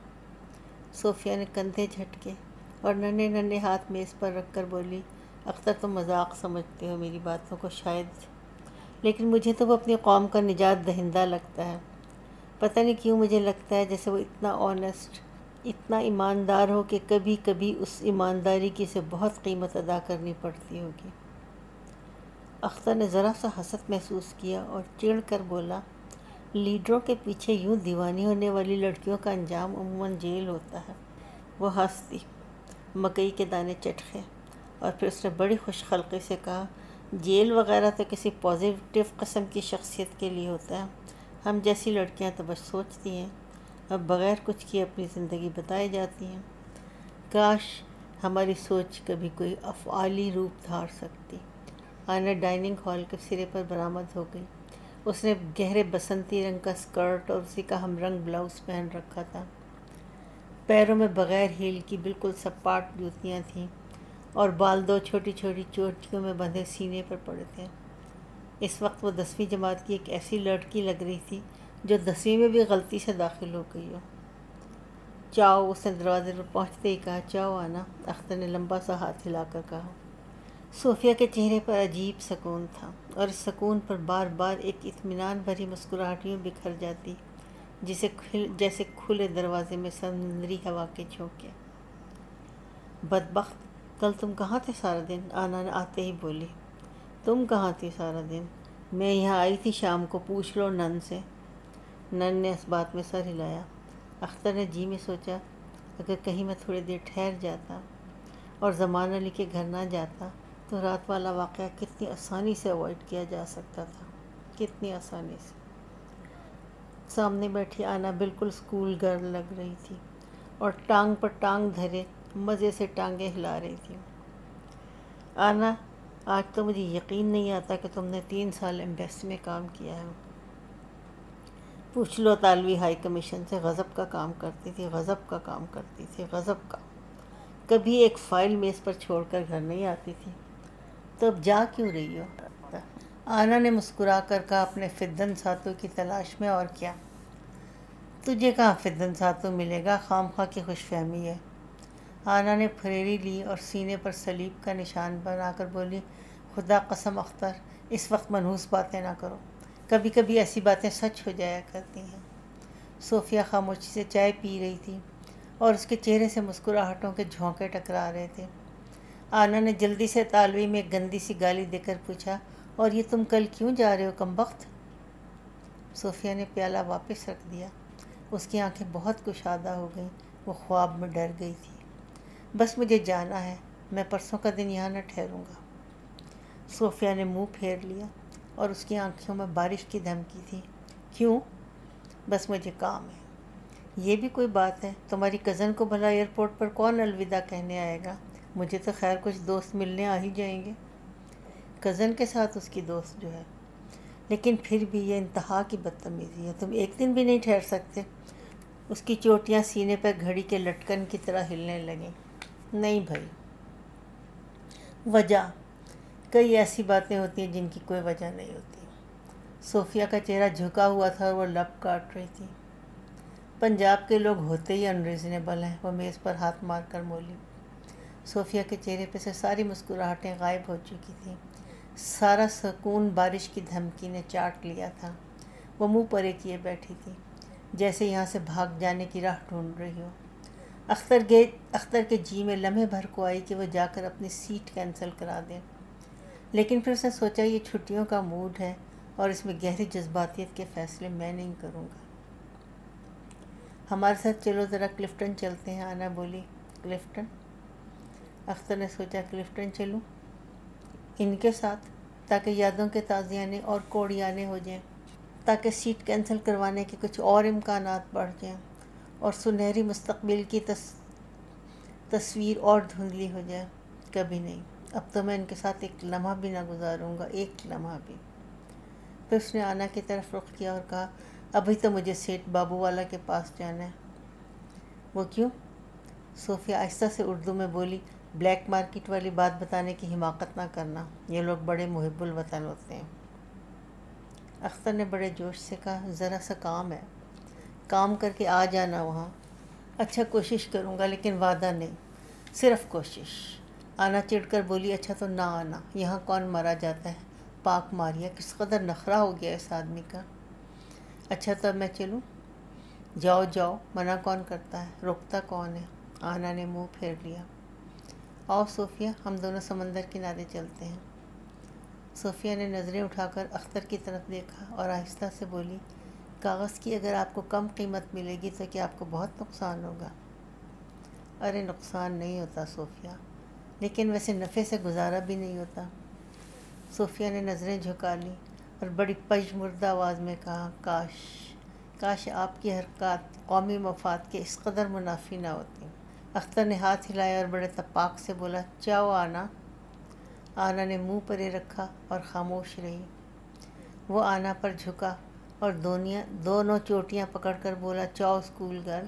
[SPEAKER 1] صوفیہ نے کندھے جھٹکے اور ننھے ننھے ہاتھ میز پر رکھ کر بولی، اختر تم مذاق سمجھتے ہو میری باتوں کو شاید، لیکن مجھے تو وہ اپنی قوم کا نجات دہندہ لگتا ہے۔ پتہ نہیں کیوں مجھے لگتا ہے جیسے وہ اتنا آنیسٹ، اتنا ایماندار ہو کہ کبھی کبھی اس ایمانداری کی اسے بہت قیمت ادا کرنی پڑتی ہوگی۔ اختر نے ذرا سا حسرت محسوس کیا اور چڑ کر بولا، لیڈروں کے پیچھے یوں دیوانی ہونے والی لڑکیوں کا انجام عموماً جیل ہوتا ہے۔ وہ ہنس دی، مکئی کے دانے چٹکے، اور پھر اس نے بڑی خوش خلقی سے کہا، جیل وغیرہ تو کسی پازیٹیو قسم کی شخصیت کے لیے ہوتا ہے، ہم جیسی لڑکیاں تو بس سوچتی ہیں، اب بغیر کچھ کیے اپنی زندگی بتائی جاتی ہیں۔ کاش ہماری سوچ کبھی کوئی افعالی روپ دھار سکتی۔ آنا ڈائننگ ہال کے سرے پر برآمد ہو گئی۔ اس نے گہرے بسنتی رنگ کا اسکرٹ اور اسی کا ہم رنگ بلاؤز پہن رکھا تھا۔ پیروں میں بغیر ہیل کی بالکل سپاٹ جوتیاں تھیں اور بال دو چھوٹی چھوٹی چوٹیوں میں بندھے سینے پر پڑے تھے۔ اس وقت وہ 10ویں جماعت کی ایک ایسی لڑکی لگ رہی تھی جو 10ویں میں بھی غلطی سے داخل ہو گئی ہو۔ چاؤ، اس نے دروازے پر پہنچتے ہی کہا، چاؤ آنا، اختر نے لمبا سا ہاتھ ہلا کر کہا۔ صوفیہ کے چہرے پر عجیب سکون تھا اور اس سکون پر بار بار ایک اطمینان بھری مسکراہٹ یوں بکھر جاتی جیسے کھلے دروازے میں سمندری ہوا کے جھونکے۔ بدبخت، کل تم کہاں تھے سارا دن؟ آنا نے آتے ہی بولی۔ تم کہاں تھی سارا دن؟ میں یہاں آئی تھی شام کو، پوچھ لو نن سے۔ نن نے اس بات میں سر ہلایا۔ اختر نے جی میں سوچا، اگر کہیں میں تھوڑی دیر ٹھہر جاتا اور زمان علی کے گھر نہ جاتا تو رات والا واقعہ کتنی آسانی سے اوائڈ کیا جا سکتا تھا، کتنی آسانی سے۔ سامنے بیٹھی آنا بالکل اسکول گرل لگ رہی تھی اور ٹانگ پر ٹانگ دھرے مزے سے ٹانگیں ہلا رہی تھی۔ آنا، آج تو مجھے یقین نہیں آتا کہ تم نے 3 سال ایمبیسی میں کام کیا ہے۔ پوچھ لو اطالوی ہائی کمیشن سے، غضب کا کام کرتی تھی، غضب کا کام کرتی تھی، غضب کا۔ کبھی ایک فائل میز پر چھوڑ کر گھر نہیں آتی تھی۔ تو اب جا کیوں رہی ہو؟ آنا نے مسکرا کر کہا، اپنے فدن ساتوں کی تلاش میں، اور کیا؟ تجھے کہاں فدن ساتوں ملے گا، خام خواہ کی خوش فہمی ہے۔ آنا نے پھریری لی اور سینے پر صلیب کا نشان بنا کر بولی، خدا قسم اختر، اس وقت منحوس باتیں نہ کرو، کبھی کبھی ایسی باتیں سچ ہو جایا کرتی ہیں۔ صوفیہ خاموشی سے چائے پی رہی تھی اور اس کے چہرے سے مسکراہٹوں کے جھونکے ٹکرا رہے تھے۔ آنا نے جلدی سے اطالوی میں ایک گندی سی گالی دے کر پوچھا، اور یہ تم کل کیوں جا رہے ہو کمبخت؟ صوفیہ نے پیالہ واپس رکھ دیا۔ اس کی آنکھیں بہت کشادہ ہو گئیں، وہ خواب میں ڈر گئی تھی۔ بس مجھے جانا ہے، میں پرسوں کا دن یہاں نہ ٹھہروں گا۔ صوفیہ نے منہ پھیر لیا اور اس کی آنکھوں میں بارش کی دھمکی تھی۔ کیوں؟ بس مجھے کام ہے۔ یہ بھی کوئی بات ہے؟ تمہاری کزن کو بھلا ایئرپورٹ پر کون الوداع کہنے آئے گا؟ مجھے تو خیر کچھ دوست ملنے آ ہی جائیں گے۔ کزن کے ساتھ اس کی دوست جو ہے، لیکن پھر بھی یہ انتہا کی بدتمیزی ہے، تم ایک دن بھی نہیں ٹھہر سکتے؟ اس کی چوٹیاں سینے پر گھڑی کے لٹکن کی طرح ہلنے لگیں۔ نہیں بھائی، وجہ؟ کئی ایسی باتیں ہوتی ہیں جن کی کوئی وجہ نہیں ہوتی۔ صوفیہ کا چہرہ جھکا ہوا تھا اور وہ لب کاٹ رہی تھی۔ پنجاب کے لوگ ہوتے ہی انریزنیبل ہیں، وہ میز پر ہاتھ مار کر بولی۔ صوفیہ کے چہرے پہ سے ساری مسکراہٹیں غائب ہو چکی تھیں، سارا سکون بارش کی دھمکی نے چاٹ لیا تھا۔ وہ منہ پرے کیے بیٹھی تھی، جیسے یہاں سے بھاگ جانے کی راہ ڈھونڈ رہی ہو۔ اختر کے جی میں لمحے بھر کو آئی کہ وہ جا کر اپنی سیٹ کینسل کرا دیں، لیکن پھر اس نے سوچا یہ چھٹیوں کا موڈ ہے اور اس میں گہری جذباتیت کے فیصلے میں نہیں کروں گا۔ ہمارے ساتھ چلو ذرا کلفٹن چلتے ہیں، آنا بولی۔ کلفٹن؟ اختر نے سوچا کلفٹن چلوں ان کے ساتھ، تاکہ یادوں کے تازیانے اور کوڑیانے ہو جائیں، تاکہ سیٹ کینسل کروانے کے کچھ اور امکانات بڑھ جائیں اور سنہری مستقبل کی تصویر اور دھندلی ہو جائے۔ کبھی نہیں، اب تو میں ان کے ساتھ ایک لمحہ بھی نہ گزاروں گا، ایک لمحہ بھی۔ پھر اس نے آنا کی طرف رخ کیا اور کہا، ابھی تو مجھے سیٹھ بابو والا کے پاس جانا ہے۔ وہ کیوں؟ صوفیہ آہستہ سے اردو میں بولی، بلیک مارکیٹ والی بات بتانے کی حماقت نہ کرنا، یہ لوگ بڑے محب الوطن ہوتے ہیں۔ اختر نے بڑے جوش سے کہا، ذرا سا کام ہے، کام کر کے آ جانا وہاں۔ اچھا کوشش کروں گا، لیکن وعدہ نہیں، صرف کوشش۔ آنا چڑھ کر بولی، اچھا تو نہ آنا، یہاں کون مرا جاتا ہے، پاک ماریا، کس قدر نخرہ ہو گیا اس آدمی کا۔ اچھا تو اب میں چلوں؟ جاؤ جاؤ، منع کون کرتا ہے، روکتا کون ہے؟ آنا نے منہ پھیر لیا۔ آؤ صوفیہ، ہم دونوں سمندر کنارے چلتے ہیں۔ صوفیہ نے نظریں اٹھا کر اختر کی طرف دیکھا اور آہستہ سے بولی، کاغذ کی اگر آپ کو کم قیمت ملے گی تو کیا آپ کو بہت نقصان ہوگا؟ ارے نقصان نہیں ہوتا صوفیہ، لیکن ویسے نفع سے گزارا بھی نہیں ہوتا۔ صوفیہ نے نظریں جھکا لی اور بڑی پژمردہ آواز میں کہا، کاش آپ کی حرکات قومی مفاد کے اس قدر منافی نہ ہوتی۔ اختر نے ہاتھ ہلایا اور بڑے تپاک سے بولا، چاؤ آنا۔ آنا نے منہ پرے رکھا اور خاموش رہی۔ وہ آنا پر جھکا اور دونوں چوٹیاں پکڑ کر بولا، چاؤ اسکول گرل۔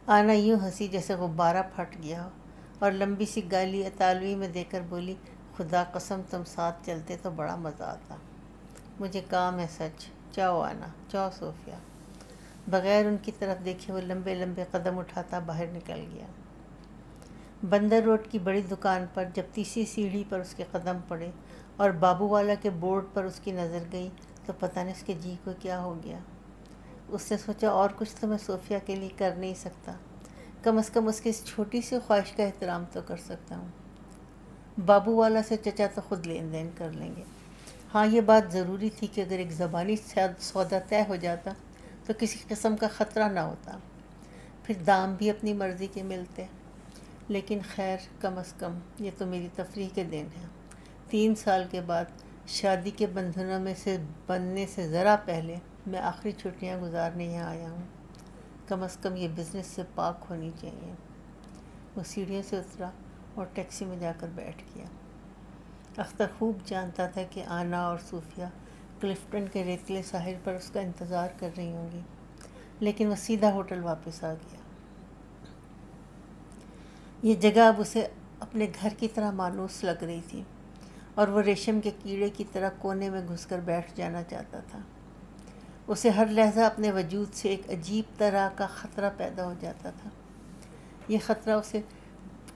[SPEAKER 1] آنا یوں ہنسی جیسے غبارہ پھٹ گیا ہو اور لمبی سی گالی اطالوی میں دے کر بولی، خدا قسم تم ساتھ چلتے تو بڑا مزہ آتا، مجھے کام ہے سچ، چاؤ آنا، چاؤ صوفیہ۔ بغیر ان کی طرف دیکھے وہ لمبے لمبے قدم اٹھاتا باہر نکل گیا۔ بندر روڈ کی بڑی دکان پر جب تیسری سیڑھی پر اس کے قدم پڑے اور بابو والا کے بورڈ پر اس کی نظر گئی تو پتہ نہیں اس کے جی کو کیا ہو گیا۔ اس نے سوچا، اور کچھ تو میں صوفیہ کے لیے کر نہیں سکتا، کم از کم اس کی اس چھوٹی سی خواہش کا احترام تو کر سکتا ہوں۔ بابو والا سے چچا تو خود لین دین کر لیں گے۔ ہاں یہ بات ضروری تھی کہ اگر ایک زبانی سودا طے ہو جاتا تو کسی قسم کا خطرہ نہ ہوتا، پھر دام بھی اپنی مرضی کے ملتے۔ لیکن خیر، کم از کم یہ تو میری تفریح کے دن ہے۔ 3 سال کے بعد شادی کے بندھنوں میں سے بننے سے ذرا پہلے میں آخری چھٹیاں گزارنے یہاں آیا ہوں، کم از کم یہ بزنس سے پاک ہونی چاہیے۔ وہ سیڑھیوں سے اترا اور ٹیکسی میں جا کر بیٹھ گیا۔ اختر خوب جانتا تھا کہ آنا اور صوفیہ کلفٹن کے ریتلے ساحل پر اس کا انتظار کر رہی ہوں گی، لیکن وہ سیدھا ہوٹل واپس آ گیا۔ یہ جگہ اب اسے اپنے گھر کی طرح مانوس لگ رہی تھی اور وہ ریشم کے کیڑے کی طرح کونے میں گھس کر بیٹھ جانا چاہتا تھا۔ اسے ہر لحظہ اپنے وجود سے ایک عجیب طرح کا خطرہ پیدا ہو جاتا تھا۔ یہ خطرہ اسے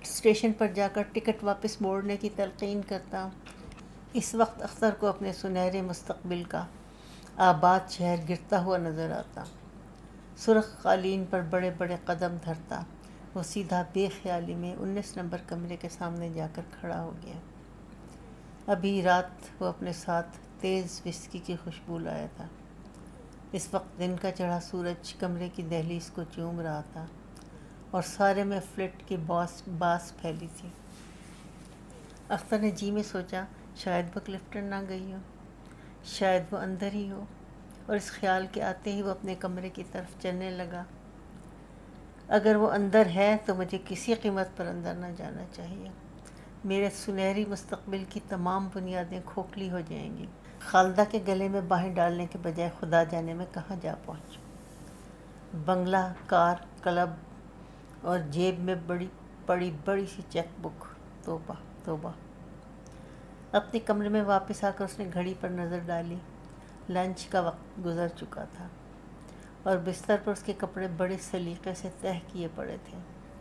[SPEAKER 1] اسٹیشن پر جا کر ٹکٹ واپس موڑنے کی تلقین کرتا۔ اس وقت اختر کو اپنے سنہرے مستقبل کا آباد شہر گرتا ہوا نظر آتا۔ سرخ قالین پر بڑے بڑے قدم دھرتا وہ سیدھا بے خیالی میں 19 نمبر کمرے کے سامنے جا کر کھڑا ہو گیا۔ ابھی رات وہ اپنے ساتھ تیز وسکی کی خوشبو لایا تھا۔ اس وقت دن کا چڑھا سورج کمرے کی دہلیز کو چوم رہا تھا اور سارے میں فلٹ کی باس پھیلی تھی۔ اختر نے جی میں سوچا، شاید وہ کلفٹن نہ گئی ہو، شاید وہ اندر ہی ہو، اور اس خیال کے آتے ہی وہ اپنے کمرے کی طرف چلنے لگا۔ اگر وہ اندر ہے تو مجھے کسی قیمت پر اندر نہ جانا چاہیے، میرے سنہری مستقبل کی تمام بنیادیں کھوکھلی ہو جائیں گی۔ خالدہ کے گلے میں باہیں ڈالنے کے بجائے خدا جانے میں کہاں جا پہنچ۔ بنگلہ، کار، کلب اور جیب میں بڑی سی چیک بک، توبہ توبہ۔ اپنے کمرے میں واپس آ کر اس نے گھڑی پر نظر ڈالی۔ لنچ کا وقت گزر چکا تھا اور بستر پر اس کے کپڑے بڑے سلیقے سے تہہ کیے پڑے تھے۔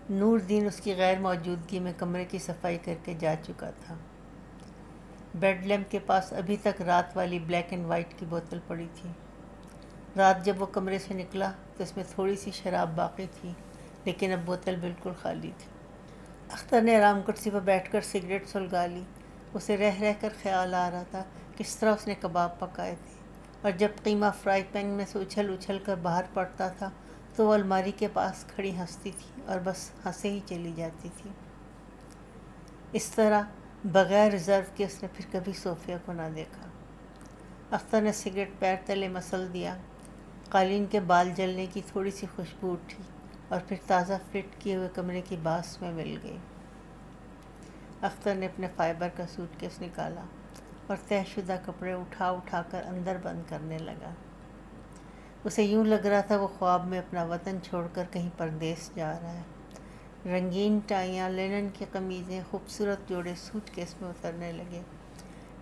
[SPEAKER 1] نور دین اس کی غیر موجودگی میں کمرے کی صفائی کر کے جا چکا تھا۔ بیڈ لیمپ کے پاس ابھی تک رات والی بلیک اینڈ وائٹ کی بوتل پڑی تھی۔ رات جب وہ کمرے سے نکلا تو اس میں تھوڑی سی شراب باقی تھی، لیکن اب بوتل بالکل خالی تھی۔ اختر نے آرام کرسی پر بیٹھ کر سگریٹ سلگا لی۔ اسے رہ رہ کر خیال آ رہا تھا کس طرح اس نے کباب پکائے تھے، اور جب قیمہ فرائی پین میں سے اچھل کر باہر پڑتا تھا تو وہ الماری کے پاس کھڑی ہنستی تھی اور بس ہنسے ہی چلی جاتی تھی۔ اس طرح بغیر ریزرو کے اس نے پھر کبھی صوفیہ کو نہ دیکھا۔ اختر نے سگریٹ پیر تلے مسل دیا، قالین کے بال جلنے کی تھوڑی سی خوشبو اٹھی اور پھر تازہ فٹ کیے ہوئے کمرے کی باس میں مل گئی۔ اختر نے اپنے فائبر کا سوٹ کیس نکالا اور طے شدہ کپڑے اٹھا کر اندر بند کرنے لگا۔ اسے یوں لگ رہا تھا وہ خواب میں اپنا وطن چھوڑ کر کہیں پردیس جا رہا ہے۔ رنگین ٹائیاں، لینن کی قمیضیں، خوبصورت جوڑے سوٹ کیس میں اترنے لگے،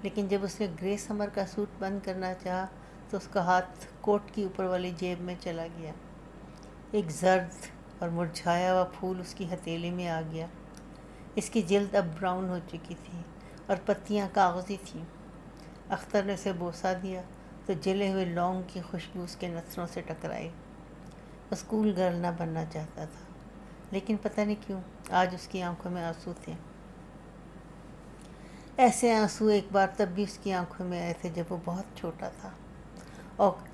[SPEAKER 1] لیکن جب اس نے گرے سمر کا سوٹ بند کرنا چاہا تو اس کا ہاتھ کوٹ کی اوپر والی جیب میں چلا گیا۔ ایک زرد اور مرجھایا ہوا پھول اس کی ہتھیلی میں آ گیا۔ اس کی جلد اب براؤن ہو چکی تھی اور پتیاں کاغذی تھیں۔ اختر نے اسے بوسہ دیا تو جلے ہوئے لونگ کی خوشبو اس کے نتھنوں سے ٹکرائی۔ وہ اسکول گرل نہ بننا چاہتا تھا، لیکن پتہ نہیں کیوں آج اس کی آنکھوں میں آنسو تھے۔ ایسے آنسو ایک بار تب بھی اس کی آنکھوں میں آئے تھے جب وہ بہت چھوٹا تھا،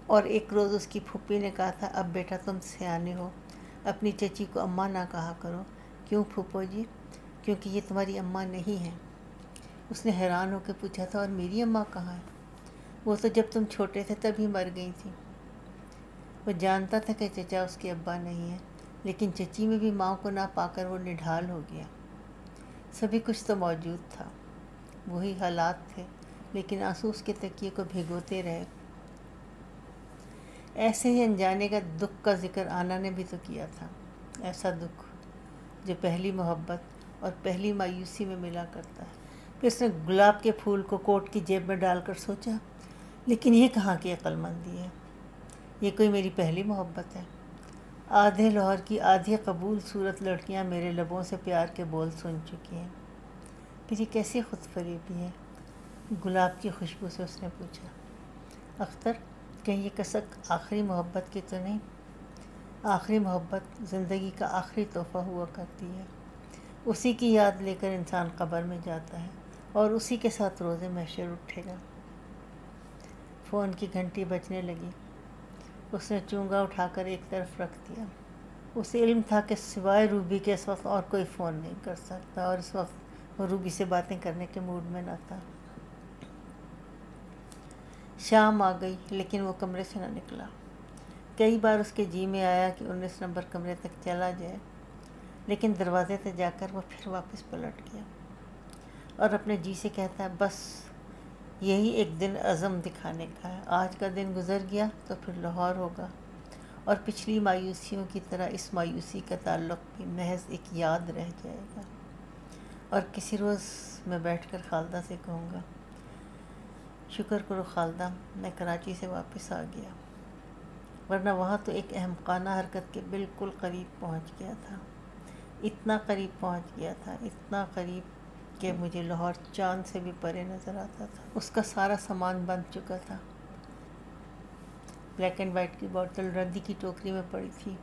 [SPEAKER 1] اور ایک روز اس کی پھوپھی نے کہا تھا، اب بیٹا تم سیانے ہو، اپنی چچی کو اماں نہ کہا کرو۔ کیوں پھوپھو جی؟ کیونکہ یہ تمہاری اماں نہیں ہے۔ اس نے حیران ہو کے پوچھا تھا، اور میری اماں کہاں ہے؟ وہ تو جب تم چھوٹے تھے تب ہی مر گئی تھی۔ وہ جانتا تھا کہ چچا اس کے ابا نہیں ہے، لیکن چچی میں بھی ماں کو نہ پا کر وہ نڈھال ہو گیا۔ سبھی کچھ تو موجود تھا، وہی حالات تھے، لیکن آنسو اس کے تکیے کو بھگوتے رہے۔ ایسے ہی انجانے کا دکھ کا ذکر آنا نے بھی تو کیا تھا، ایسا دکھ جو پہلی محبت اور پہلی مایوسی میں ملا کرتا ہے۔ پھر اس نے گلاب کے پھول کو کوٹ کی جیب میں ڈال کر سوچا، لیکن یہ کہاں کی عقل مندی ہے؟ یہ کوئی میری پہلی محبت ہے؟ آدھے لاہور کی آدھی قبول صورت لڑکیاں میرے لبوں سے پیار کے بول سن چکی ہیں، پھر یہ کیسی خود فریبی ہے؟ گلاب کی خوشبو سے اس نے پوچھا، اختر کہیں یہ کسک آخری محبت کی تو نہیں؟ آخری محبت زندگی کا آخری تحفہ ہوا کرتی ہے، اسی کی یاد لے کر انسان قبر میں جاتا ہے اور اسی کے ساتھ روز محشر اٹھے گا۔ فون کی گھنٹی بجنے لگی۔ اس نے چونگا اٹھا کر ایک طرف رکھ دیا۔ اسے علم تھا کہ سوائے روبی کے اس وقت اور کوئی فون نہیں کر سکتا، اور اس وقت وہ روبی سے باتیں کرنے کے موڈ میں نہ تھا۔ شام آ گئی لیکن وہ کمرے سے نہ نکلا۔ کئی بار اس کے جی میں آیا کہ 19 نمبر کمرے تک چلا جائے، لیکن دروازے تک جا کر وہ پھر واپس پلٹ گیا اور اپنے جی سے کہتا، بس یہی ایک دن عزم دکھانے کا ہے، آج کا دن گزر گیا تو پھر لاہور ہوگا، اور پچھلی مایوسیوں کی طرح اس مایوسی کا تعلق بھی محض ایک یاد رہ جائے گا، اور کسی روز میں بیٹھ کر خالدہ سے کہوں گا، شکر کرو خالدہ میں کراچی سے واپس آ گیا، ورنہ وہاں تو ایک احمقانہ حرکت کے بالکل قریب پہنچ گیا تھا، اتنا قریب پہنچ گیا تھا، اتنا قریب کہ مجھے لاہور چاند سے بھی پرے نظر آتا تھا۔ اس کا سارا سامان بن چکا تھا۔ بلیک اینڈ وائٹ کی بوتل ردی کی ٹوکری میں پڑی تھی۔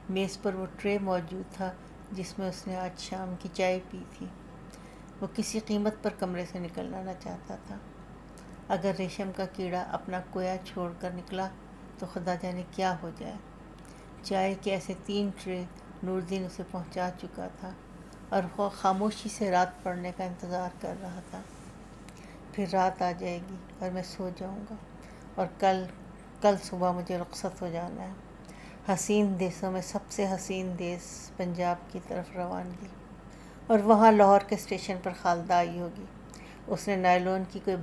[SPEAKER 1] میز پر وہ ٹرے موجود تھا جس میں اس نے آج شام کی چائے پی تھی۔ وہ کسی قیمت پر کمرے سے نکلنا نہ چاہتا تھا۔ اگر ریشم کا کیڑا اپنا کویا چھوڑ کر نکلا تو خدا جانے کیا ہو جائے۔ چائے کے ایسے 3 ٹرے نوردین اسے پہنچا چکا تھا، اور وہ خاموشی سے رات پڑنے کا انتظار کر رہا تھا۔ پھر رات آ جائے گی اور میں سو جاؤں گا، اور کل صبح مجھے رخصت ہو جانا ہے، حسین دیسوں میں سب سے حسین دیس پنجاب کی طرف روانگی، اور وہاں لاہور کے اسٹیشن پر خالدہ آئی ہوگی۔ اس نے نائلون کی کوئی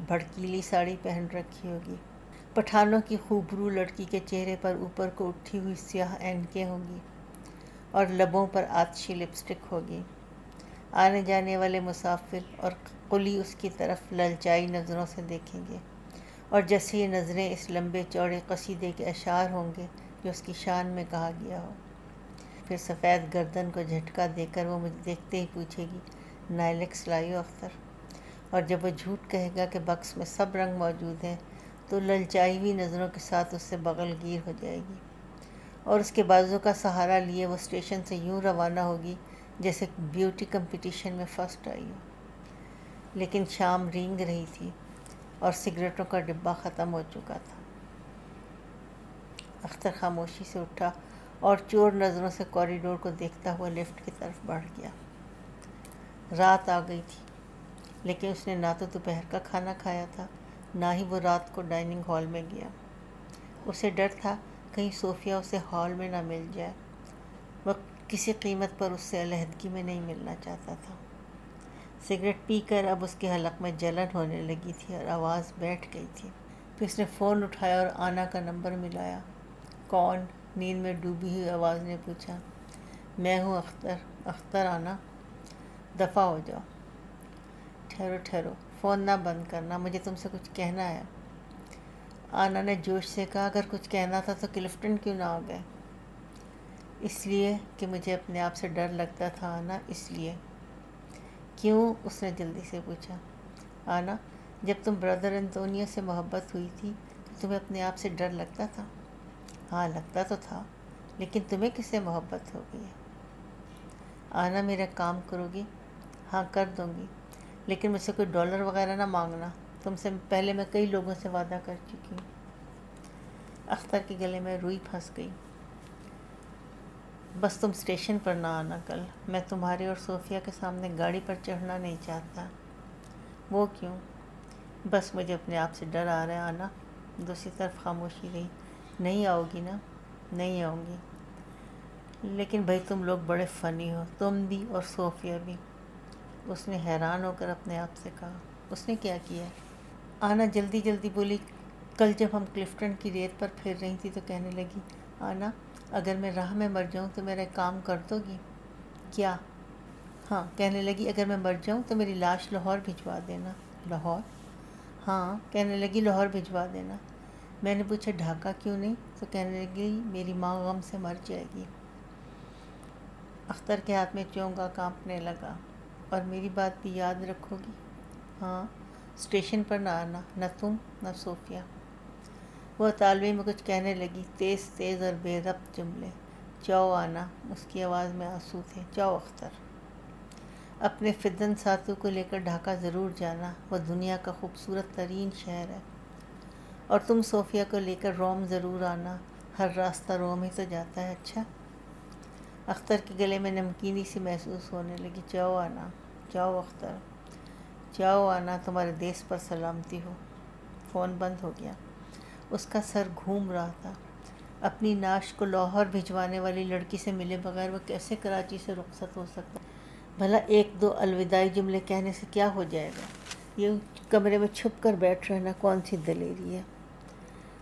[SPEAKER 1] بھڑکیلی ساڑی پہن رکھی ہوگی، پٹھانوں کی خوبرو لڑکی کے چہرے پر اوپر کو اٹھی ہوئی سیاہ اینکیں ہوں گی، اور لبوں پر آتشی لپسٹک ہوگی۔ آنے جانے والے مسافر اور قلی اس کی طرف للچائی نظروں سے دیکھیں گے، اور جیسے یہ نظریں اس لمبے چوڑے قصیدے کے اشعار ہوں گے جو اس کی شان میں کہا گیا ہو۔ پھر سفید گردن کو جھٹکا دے کر وہ مجھے دیکھتے ہی پوچھے گی، نائلیکس لائی ہو اختر؟ اور جب وہ جھوٹ کہے گا کہ بکس میں سب رنگ موجود ہیں تو للچائی ہوئی نظروں کے ساتھ اس سے بغل گیر ہو جائے گی، اور اس کے بازو کا سہارا لیے وہ اسٹیشن سے یوں روانہ ہوگی جیسے بیوٹی کمپٹیشن میں فرسٹ آئی ہو۔ لیکن شام رینگ رہی تھی اور سگریٹوں کا ڈبہ ختم ہو چکا تھا۔ اختر خاموشی سے اٹھا اور چور نظروں سے کوریڈور کو دیکھتا ہوا لفٹ کی طرف بڑھ گیا۔ رات آ گئی تھی، لیکن اس نے نہ تو دوپہر کا کھانا کھایا تھا، نہ ہی وہ رات کو ڈائننگ ہال میں گیا۔ اسے ڈر تھا کہیں صوفیہ اسے ہال میں نہ مل جائے۔ وہ کسی قیمت پر اس سے علیحدگی میں نہیں ملنا چاہتا تھا۔ سگریٹ پی کر اب اس کے حلق میں جلن ہونے لگی تھی اور آواز بیٹھ گئی تھی۔ پھر اس نے فون اٹھایا اور آنا کا نمبر ملایا۔ کون؟ نیند میں ڈوبی ہوئی آواز نے پوچھا۔ میں ہوں اختر۔ اختر آنا، دفع ہو جاؤ۔ ٹھہرو، فون نہ بند کرنا، مجھے تم سے کچھ کہنا ہے۔ آنا نے جوش سے کہا، اگر کچھ کہنا تھا تو کلفٹن کیوں نہ آ گئے؟ اس لیے کہ مجھے اپنے آپ سے ڈر لگتا تھا آنا، اس لیے۔ کیوں؟ اس نے جلدی سے پوچھا۔ آنا، جب تم بردر انطونیو سے محبت ہوئی تھی تو تمہیں اپنے آپ سے ڈر لگتا تھا؟ ہاں لگتا تو تھا، لیکن تمہیں کس سے محبت ہو گئی ہے؟ آنا، میرا کام کرو گی؟ ہاں کر دوں گی، لیکن مجھ سے کوئی ڈالر وغیرہ نہ مانگنا، تم سے پہلے میں کئی لوگوں سے وعدہ کر چکی ہوں۔ اختر کے گلے میں روئی پھنس گئی۔ بس تم اسٹیشن پر نہ آنا کل، میں تمہارے اور صوفیہ کے سامنے گاڑی پر چڑھنا نہیں چاہتا۔ وہ کیوں؟ بس مجھے اپنے آپ سے ڈر آ رہا ہے آنا۔ دوسری طرف خاموشی رہی۔ نہیں آؤ گی نا؟ نہیں آؤں گی۔ لیکن بھائی تم لوگ بڑے فنی ہو، تم بھی اور صوفیہ بھی۔ اس نے حیران ہو کر اپنے آپ سے کہا۔ اس نے کیا کیا؟ آنا جلدی بولی۔ کل جب ہم کلفٹن کی ریت پر پھر رہی تھی تو کہنے لگی، آنا اگر میں راہ میں مر جاؤں تو میرا کام کر دو گی؟ کیا؟ ہاں، کہنے لگی اگر میں مر جاؤں تو میری لاش لاہور بھجوا دینا۔ لاہور؟ ہاں، کہنے لگی لاہور بھجوا دینا۔ میں نے پوچھا ڈھاکہ کیوں نہیں؟ تو کہنے لگی میری ماں غم سے مر جائے گی۔ اختر کے ہاتھ میں چونگا کانپنے لگا۔ اور میری بات بھی یاد رکھو گی؟ ہاں، اسٹیشن پر نہ آنا، نہ تم نہ صوفیہ۔ وہ اطالوی میں کچھ کہنے لگی، تیز اور بے ربط جملے۔ جاؤ آنا، اس کی آواز میں آنسو تھے، جاؤ اختر۔ اپنے فدن ساتھو کو لے کر ڈھاکہ ضرور جانا، وہ دنیا کا خوبصورت ترین شہر ہے۔ اور تم صوفیہ کو لے کر روم ضرور آنا، ہر راستہ روم ہی تو جاتا ہے۔ اچھا؟ اختر کے گلے میں نمکینی سی محسوس ہونے لگی۔ جاؤ آنا، جاؤ اختر، جاؤ آنا، تمہارے دیس پر سلامتی ہو۔ فون بند ہو گیا۔ اس کا سر گھوم رہا تھا۔ اپنی نعش کو لاہور بھجوانے والی لڑکی سے ملے بغیر وہ کیسے کراچی سے رخصت ہو سکتا؟ بھلا ایک دو الوداعی جملے کہنے سے کیا ہو جائے گا؟ یہ کمرے میں چھپ کر بیٹھ رہنا کون سی دلیری ہے؟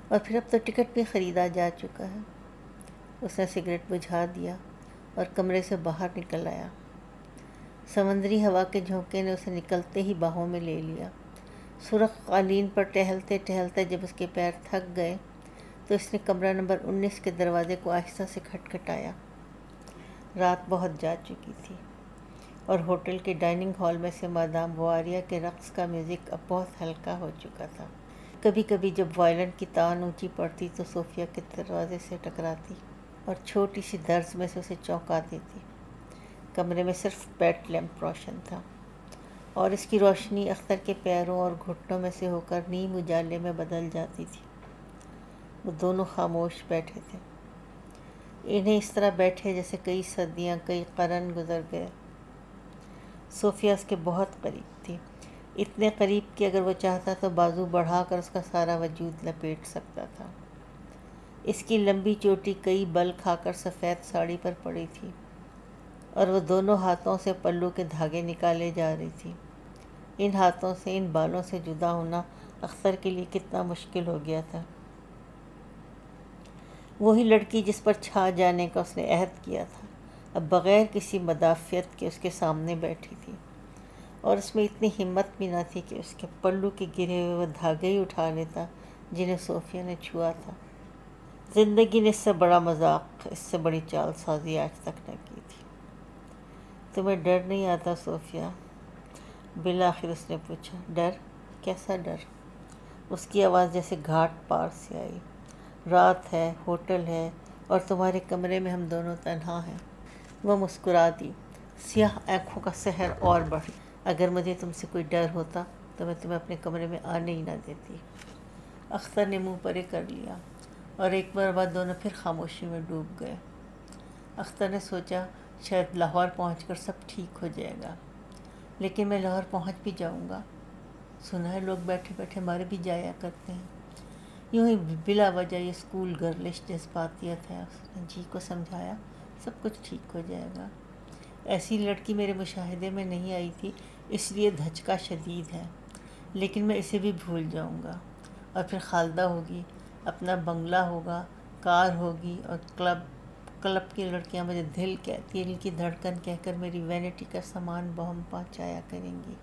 [SPEAKER 1] اور پھر اب تو ٹکٹ بھی خریدا جا چکا ہے۔ اس نے سگریٹ بجھا دیا اور کمرے سے باہر نکل آیا۔ سمندری ہوا کے جھونکے نے اسے نکلتے ہی باہوں میں لے لیا۔ سرخ قالین پر ٹہلتے ٹہلتے جب اس کے پیر تھک گئے تو اس نے کمرہ نمبر 19 کے دروازے کو آہستہ سے کھٹکھٹایا۔ رات بہت جا چکی تھی اور ہوٹل کے ڈائننگ ہال میں سے مادام بواریا کے رقص کا میوزک اب بہت ہلکا ہو چکا تھا۔ کبھی کبھی جب وائلن کی تان اونچی پڑتی تو صوفیہ کے دروازے سے ٹکراتی اور چھوٹی سی درز میں سے اسے چونکا دیتی۔ کمرے میں صرف بیڈ لیمپ روشن تھا اور اس کی روشنی اختر کے پیروں اور گھٹنوں میں سے ہو کر نیم اجالے میں بدل جاتی تھی۔ وہ دونوں خاموش بیٹھے تھے، انہیں اس طرح بیٹھے جیسے کئی صدیاں، کئی قرن گزر گئے۔ صوفیہ اس کے بہت قریب تھی، اتنے قریب کہ اگر وہ چاہتا تو بازو بڑھا کر اس کا سارا وجود لپیٹ سکتا تھا۔ اس کی لمبی چوٹی کئی بل کھا کر سفید ساڑی پر پڑی تھی اور وہ دونوں ہاتھوں سے پلو کے دھاگے نکالے جا رہی تھی۔ ان ہاتھوں سے، ان بالوں سے جدا ہونا اختر کے لیے کتنا مشکل ہو گیا تھا۔ وہی لڑکی جس پر چھا جانے کا اس نے عہد کیا تھا اب بغیر کسی مدافعت کے اس کے سامنے بیٹھی تھی، اور اس میں اتنی ہمت بھی نہ تھی کہ اس کے پلو کے گرے ہوئے وہ دھاگے ہی اٹھا لیتا جنہیں صوفیہ نے چھوا تھا۔ زندگی نے اس سے بڑا مذاق، اس سے بڑی چال سازی آج تک نہ کی تھی۔ تمہیں ڈر نہیں آتا صوفیہ؟ بالآخر اس نے پوچھا۔ ڈر؟ کیسا ڈر؟ اس کی آواز جیسے گھاٹ پار سے آئی۔ رات ہے، ہوٹل ہے اور تمہارے کمرے میں ہم دونوں تنہا ہیں۔ وہ مسکرا دی۔ سیاہ آنکھوں کا سحر اور بڑھ۔ اگر مجھے تم سے کوئی ڈر ہوتا تو میں تمہیں اپنے کمرے میں آنے ہی نہ دیتی۔ اختر نے منہ پرے کر لیا اور ایک بار بعد دونوں پھر خاموشی میں ڈوب گئے۔ اختر نے سوچا شاید لاہور پہنچ کر سب ٹھیک ہو جائے گا، لیکن میں لاہور پہنچ بھی جاؤں گا، سنا ہے لوگ بیٹھے بیٹھے مر بھی جایا کرتے ہیں۔ یوں ہی بلا وجہ یہ اسکول گرلش جذباتیت ہے۔ اس نے جی کو سمجھایا سب کچھ ٹھیک ہو جائے گا، ایسی لڑکی میرے مشاہدے میں نہیں آئی تھی، اس لیے دھچکا شدید ہے، لیکن میں اسے بھی بھول جاؤں گا۔ اور پھر خالدہ ہوگی، اپنا بنگلہ ہوگا، کار ہوگی، اور کلب کی لڑکیاں مجھے دل کی دھڑکن کہہ کر میری وینٹی کا سامان بہم پہنچایا کریں گی۔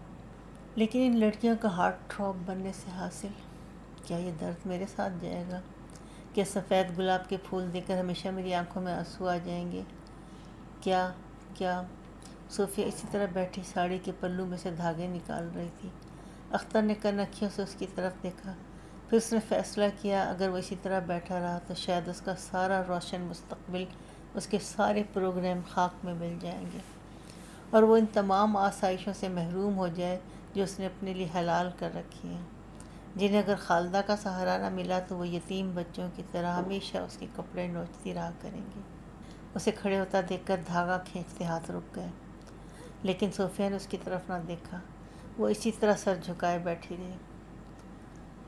[SPEAKER 1] لیکن ان لڑکیوں کا ہارٹ تھروب بننے سے حاصل کیا یہ درد میرے ساتھ جائے گا؟ کیا سفید گلاب کے پھول دے کر ہمیشہ میری آنکھوں میں آنسو آ جائیں گے؟ کیا صوفیہ اسی طرح بیٹھی ساڑی کے پلو میں سے دھاگے نکال رہی تھی۔ اختر نے کنکھیوں سے اس کی طرف دیکھا، پھر اس نے فیصلہ کیا اگر وہ اسی طرح بیٹھا رہا تو شاید اس کا سارا روشن مستقبل، اس کے سارے پروگرام خاک میں مل جائیں گے، اور وہ ان تمام آسائشوں سے محروم ہو جائے جو اس نے اپنے لیے حلال کر رکھی ہیں، جنہیں اگر خالدہ کا سہارا نہ ملا تو وہ یتیم بچوں کی طرح ہمیشہ اس کے کپڑے نوچتی رہا کریں گی۔ اسے کھڑے ہوتا دیکھ کر دھاگا کھینچتے ہاتھ رک گئے، لیکن صوفیہ نے اس کی طرف نہ دیکھا، وہ اسی طرح سر جھکائے بیٹھی رہی۔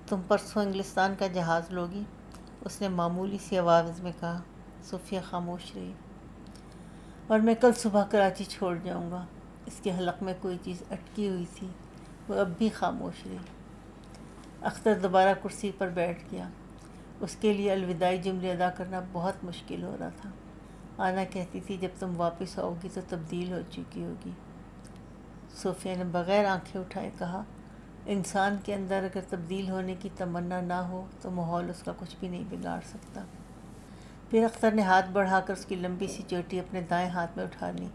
[SPEAKER 1] تم پرسوں انگلستان کا جہاز لوگی؟ اس نے معمولی سی آواز میں کہا۔ صوفیہ خاموش رہی۔ اور میں کل صبح کراچی چھوڑ جاؤں گا۔ اس کے حلق میں کوئی چیز اٹکی ہوئی تھی، وہ اب بھی خاموش رہی۔ اختر دوبارہ کرسی پر بیٹھ گیا۔ اس کے لیے الوداعی جملے ادا کرنا بہت مشکل ہو رہا تھا۔ آنا کہتی تھی جب تم واپس آؤ گی تو تبدیل ہو چکی ہوگی۔ صوفیہ نے بغیر آنکھیں اٹھائے کہا، انسان کے اندر اگر تبدیل ہونے کی تمنا نہ ہو تو ماحول اس کا کچھ بھی نہیں بگاڑ سکتا۔ پھر اختر نے ہاتھ بڑھا کر اس کی لمبی سی چوٹی اپنے دائیں ہاتھ میں اٹھا لی۔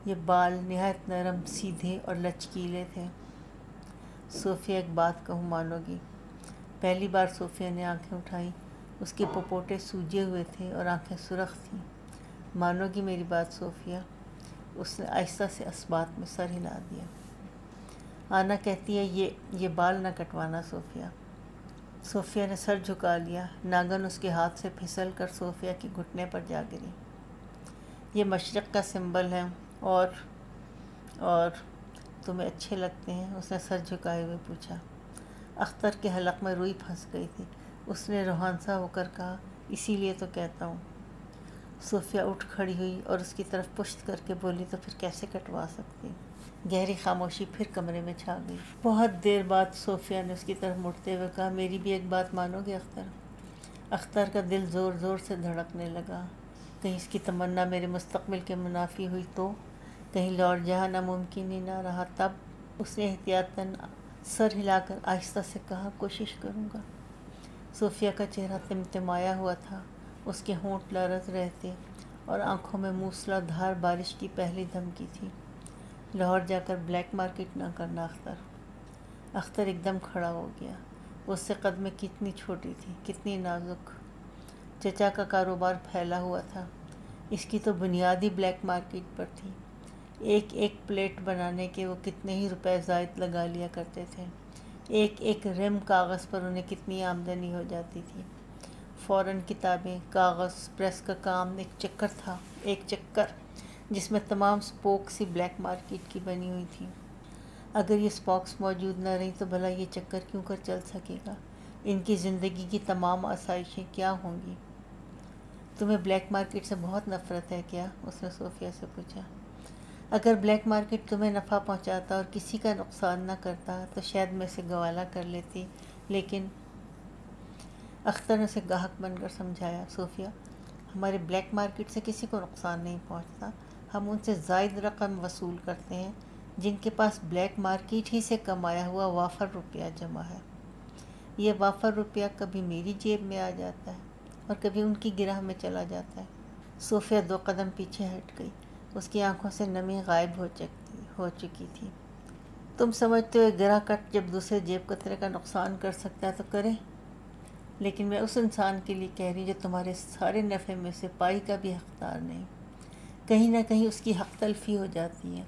[SPEAKER 1] یہ بال نہایت نرم، سیدھے اور لچکیلے تھے۔ صوفیہ ایک بات کہوں مانو گی؟ پہلی بار صوفیہ نے آنکھیں اٹھائیں، اس کے پپوٹے سوجے ہوئے تھے اور آنکھیں سرخ تھیں۔ مانو گی میری بات صوفیہ؟ اس نے آہستہ سے اثبات میں سر ہلا دیا۔ آنا کہتی ہے یہ بال نہ کٹوانا صوفیہ۔ صوفیہ نے سر جھکا لیا۔ ناگن اس کے ہاتھ سے پھسل کر صوفیہ کے گھٹنے پر جا گری۔ یہ مشرق کا سمبل ہے اور تمہیں اچھے لگتے ہیں؟ اس نے سر جھکائے ہوئے پوچھا۔ اختر کے حلق میں روئی پھنس گئی تھی۔ اس نے روحانسا ہو کر کہا، اسی لیے تو کہتا ہوں۔ صوفیہ اٹھ کھڑی ہوئی اور اس کی طرف پشت کر کے بولی، تو پھر کیسے کٹوا سکتی؟ گہری خاموشی پھر کمرے میں چھا گئی۔ بہت دیر بعد صوفیہ نے اس کی طرف مڑتے ہوئے کہا، میری بھی ایک بات مانو گے اختر؟ اختر کا دل زور زور سے دھڑکنے لگا۔ کہیں اس کی تمنا میرے مستقبل کے منافی ہوئی تو؟ کہیں لوٹ جہاں ناممکن ہی نہ رہا تب؟ اس نے احتیاطاً سر ہلا کر آہستہ سے کہا، کوشش کروں گا۔ صوفیہ کا چہرہ تمتمایا ہوا تھا، اس کے ہونٹ لرز رہے تھے اور آنکھوں میں موسلا دھار بارش کی پہلی دھمکی تھی۔ لاہور جا کر بلیک مارکیٹ نہ کرنا اختر۔ اختر ایک دم کھڑا ہو گیا۔ اس سے قد میں کتنی چھوٹی تھی، کتنی نازک۔ چچا کا کاروبار پھیلا ہوا تھا، اس کی تو بنیادی بلیک مارکیٹ پر تھی۔ ایک پلیٹ بنانے کے وہ کتنے ہی روپے زائد لگا لیا کرتے تھے۔ ایک رم کاغذ پر انہیں کتنی آمدنی ہو جاتی تھی۔ فوراً کتابیں، کاغذ، پریس کا کام ایک چکر جس میں تمام سپوک سی بلیک مارکیٹ کی بنی ہوئی تھی۔ اگر یہ سپوکس موجود نہ رہی تو بھلا یہ چکر کیوں کر چل سکے گا؟ ان کی زندگی کی تمام آسائشیں کیا ہوں گی؟ تمہیں بلیک مارکیٹ سے بہت نفرت ہے کیا؟ اس نے صوفیہ سے پوچھا۔ اگر بلیک مارکیٹ تمہیں نفع پہنچاتا اور کسی کا نقصان نہ کرتا تو شاید میں اسے گوارا کر لیتی، لیکن اختر نے اسے گاہک بن کر سمجھایا، صوفیہ ہمارے بلیک مارکیٹ سے کسی کو نقصان نہیں پہنچتا، ہم ان سے زائد رقم وصول کرتے ہیں جن کے پاس بلیک مارکیٹ ہی سے کمایا ہوا وافر روپیہ جمع ہے۔ یہ وافر روپیہ کبھی میری جیب میں آ جاتا ہے اور کبھی ان کی گرہ میں چلا جاتا ہے۔ صوفیہ 2 قدم پیچھے ہٹ گئی، اس کی آنکھوں سے نمی غائب ہو چکی تھی۔ تم سمجھتے ہو گرہ کٹ جب دوسرے جیب کترے کا نقصان کر سکتا ہے تو کرے، لیکن میں اس انسان کے لیے کہہ رہی جو تمہارے سارے نفع میں سے پائی کا بھی حقدار نہیں۔ کہیں نہ کہیں اس کی حق تلفی ہو جاتی ہے۔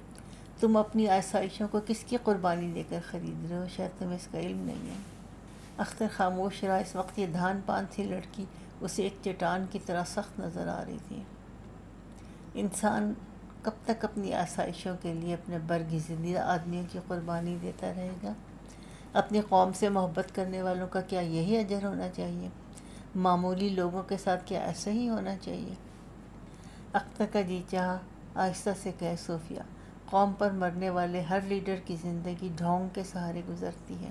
[SPEAKER 1] تم اپنی آسائشوں کو کس کی قربانی دے کر خرید رہے ہو؟ شاید تمہیں اس کا علم نہیں ہے۔ اختر خاموش رہا۔ اس وقت یہ دھان پان سی لڑکی اسے ایک چٹان کی طرح سخت نظر آ رہی تھی۔ انسان کب تک اپنی آسائشوں کے لیے اپنے برگزیدہ آدمیوں کی قربانی دیتا رہے گا؟ اپنی قوم سے محبت کرنے والوں کا کیا یہی اجر ہونا چاہیے؟ معمولی لوگوں کے ساتھ کیا ایسا ہی ہونا چاہیے؟ اختر کا جی چاہا آہستہ سے کہے، صوفیہ، قوم پر مرنے والے ہر لیڈر کی زندگی ڈھونگ کے سہارے گزرتی ہے۔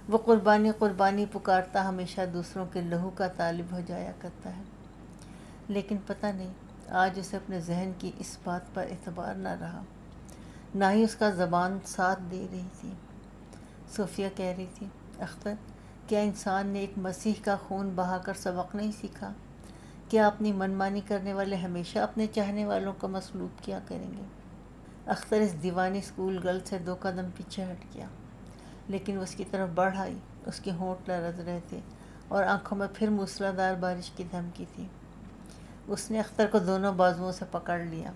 [SPEAKER 1] وہ قربانی قربانی پکارتا ہمیشہ دوسروں کے لہو کا طالب ہو جایا کرتا ہے، لیکن پتہ نہیں آج اسے اپنے ذہن کی اس بات پر اعتبار نہ رہا، نہ ہی اس کا زبان ساتھ دے رہی تھی۔ صوفیہ کہہ رہی تھی، اختر، کیا انسان نے ایک مسیح کا خون بہا کر سبق نہیں سیکھا؟ کیا اپنی منمانی کرنے والے ہمیشہ اپنے چاہنے والوں کو مسلوب کیا کریں گے؟ اختر اس دیوانی اسکول گرل سے 2 قدم پیچھے ہٹ گیا، لیکن وہ اس کی طرف بڑھ آئی۔ اس کے ہونٹ لرز رہے تھے اور آنکھوں میں پھر موسلادھار بارش کی دھمکی تھی۔ اس نے اختر کو دونوں بازوؤں سے پکڑ لیا،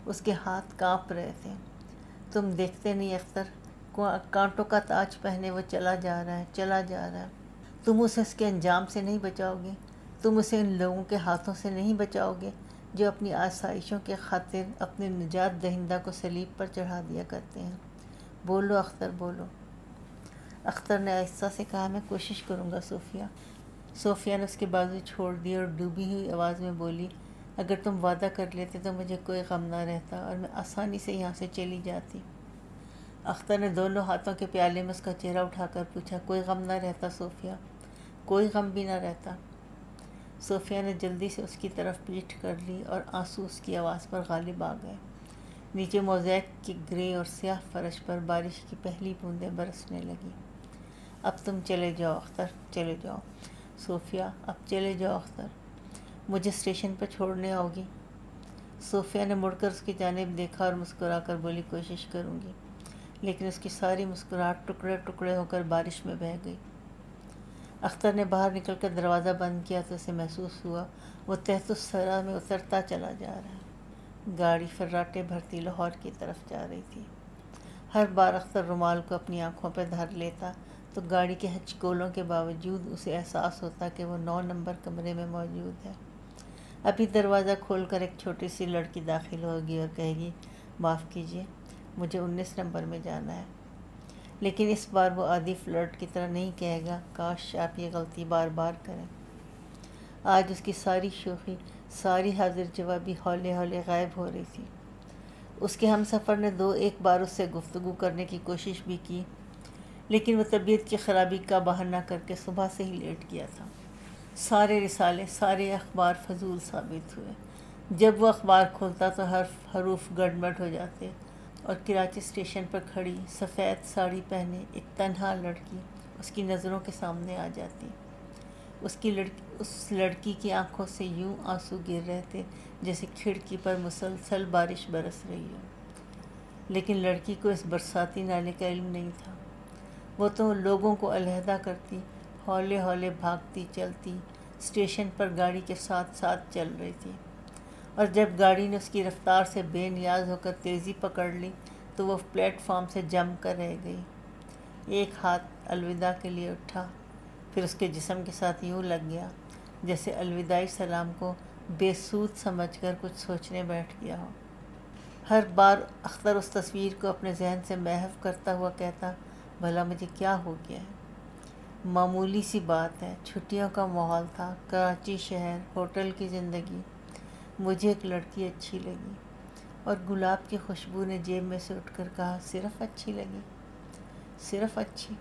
[SPEAKER 1] اس کے ہاتھ کانپ رہے تھے۔ تم دیکھتے نہیں اختر، کانٹوں کا تاج پہنے وہ چلا جا رہا ہے، چلا جا رہا ہے۔ تم اسے اس کے انجام سے نہیں بچاؤ گے، تم اسے ان لوگوں کے ہاتھوں سے نہیں بچاؤ گے جو اپنی آسائشوں کے خاطر اپنے نجات دہندہ کو صلیب پر چڑھا دیا کرتے ہیں۔ بولو اختر، بولو۔ اختر نے آہستہ سے کہا، میں کوشش کروں گا صوفیہ۔ صوفیہ نے اس کے بازو چھوڑ دیے اور ڈوبی ہوئی آواز میں بولی، اگر تم وعدہ کر لیتے تو مجھے کوئی غم نہ رہتا اور میں آسانی سے یہاں سے چلی جاتی۔ اختر نے دونوں ہاتھوں کے پیالے میں اس کا چہرہ اٹھا کر پوچھا، کوئی غم نہ رہتا صوفیہ؟ کوئی غم بھی نہ رہتا۔ صوفیہ نے جلدی سے اس کی طرف پیٹھ کر لی اور آنسو اس کی آواز پر غالب آ گئے۔ نیچے موزیک کی گرے اور سیاہ فرش پر بارش کی پہلی بوندیں برسنے لگی۔ اب تم چلے جاؤ اختر، چلے جاؤ۔ صوفیہ، اب چلے جاؤ اختر، مجھے اسٹیشن پر چھوڑنے آؤ گی؟ صوفیہ نے مڑ کر اس کی جانب دیکھا اور مسکرا کر بولی، کوشش کروں گی، لیکن اس کی ساری مسکراہٹ ٹکڑے ٹکڑے ہو کر بارش میں بہہ گئی۔ اختر نے باہر نکل کر دروازہ بند کیا تو اسے محسوس ہوا وہ تحت الثری میں اترتا چلا جا رہا ہے۔ گاڑی فراٹے بھرتی لاہور کی طرف جا رہی تھی۔ ہر بار اختر رومال کو اپنی آنکھوں پہ دھر لیتا تو گاڑی کے ہچکولوں کے باوجود اسے احساس ہوتا کہ وہ 9 نمبر کمرے میں موجود ہے۔ ابھی دروازہ کھول کر ایک چھوٹی سی لڑکی داخل ہوگی اور کہے گی، معاف کیجیے، مجھے 19 نمبر میں جانا ہے۔ لیکن اس بار وہ عادی فلرٹ کی طرح نہیں کہے گا، کاش آپ یہ غلطی بار بار کریں۔ آج اس کی ساری شوخی، ساری حاضر جوابی ہولے ہولے غائب ہو رہی تھی۔ اس کے ہم سفر نے 2-1 بار اس سے گفتگو کرنے کی کوشش بھی کی، لیکن وہ طبیعت کی خرابی کا بہانہ کر کے صبح سے ہی لیٹ گیا تھا۔ سارے رسالے، سارے اخبار فضول ثابت ہوئے۔ جب وہ اخبار کھولتا تو حروف گڑبڑ ہو جاتے اور کراچی اسٹیشن پر کھڑی سفید ساڑی پہنے ایک تنہا لڑکی اس کی نظروں کے سامنے آ جاتی۔ اس لڑکی کی آنکھوں سے یوں آنسو گر رہے تھے جیسے کھڑکی پر مسلسل بارش برس رہی ہو، لیکن لڑکی کو اس برساتی نالے کا علم نہیں تھا۔ وہ تو لوگوں کو علیحدہ کرتی، ہولے ہولے بھاگتی چلتی اسٹیشن پر گاڑی کے ساتھ ساتھ چل رہی تھی، اور جب گاڑی نے اس کی رفتار سے بے نیاز ہو کر تیزی پکڑ لی تو وہ پلیٹ فارم سے جم کر رہ گئی۔ ایک ہاتھ الوداع کے لیے اٹھا، پھر اس کے جسم کے ساتھ یوں لگ گیا جیسے الوداعی سلام کو بے سود سمجھ کر کچھ سوچنے بیٹھ گیا ہو۔ ہر بار اختر اس تصویر کو اپنے ذہن سے محو کرتا ہوا کہتا، بھلا مجھے کیا ہو گیا ہے؟ معمولی سی بات ہے، چھٹیوں کا ماحول تھا، کراچی شہر، ہوٹل کی زندگی، مجھے ایک لڑکی اچھی لگی، اور گلاب کی خوشبو نے جیب میں سے اٹھ کر کہا، صرف اچھی لگی، صرف اچھی۔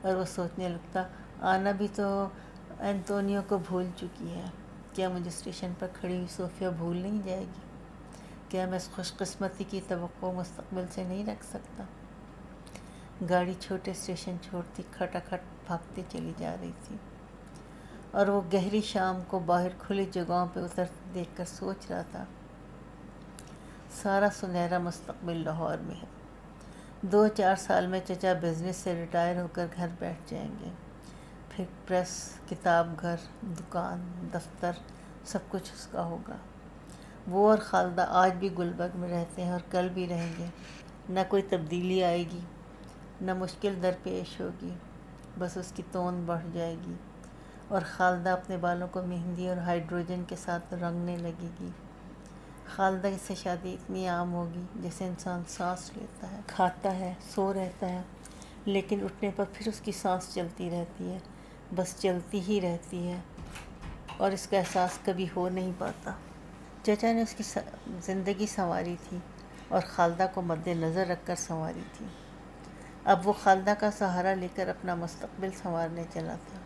[SPEAKER 1] اور وہ سوچنے لگتا، آنا بھی تو اینتونیو کو بھول چکی ہے، کیا مجھے اسٹیشن پر کھڑی ہوئی صوفیہ بھول نہیں جائے گی؟ کیا میں اس خوش قسمتی کی توقع مستقبل سے نہیں رکھ سکتا؟ گاڑی چھوٹے اسٹیشن چھوڑتی کھٹاکھٹ بھاگتے چلی جا رہی تھی، اور وہ گہری شام کو باہر کھلی جگہوں پہ اترتے دیکھ کر سوچ رہا تھا، سارا سنہرا مستقبل لاہور میں ہے۔ 2-4 سال میں چچا بزنس سے ریٹائر ہو کر گھر بیٹھ جائیں گے، پھر پریس، کتاب گھر، دکان، دفتر، سب کچھ اس کا ہوگا۔ وہ اور خالدہ آج بھی گلبرگ میں رہتے ہیں اور کل بھی رہیں گے۔ نہ کوئی تبدیلی آئے گی، نہ مشکل درپیش ہوگی، بس اس کی توند بڑھ جائے گی اور خالدہ اپنے بالوں کو مہندی اور ہائیڈروجن کے ساتھ رنگنے لگے گی۔ خالدہ سے شادی اتنی عام ہوگی جیسے انسان سانس لیتا ہے، کھاتا ہے، سو رہتا ہے، لیکن اٹھنے پر پھر اس کی سانس چلتی رہتی ہے، بس چلتی ہی رہتی ہے، اور اس کا احساس کبھی ہو نہیں پاتا۔ چچا نے اس کی زندگی سنواری تھی اور خالدہ کو مد نظر رکھ کر سنواری تھی۔ اب وہ خالدہ کا سہارا لے کر اپنا مستقبل سنوارنے چلا تھا۔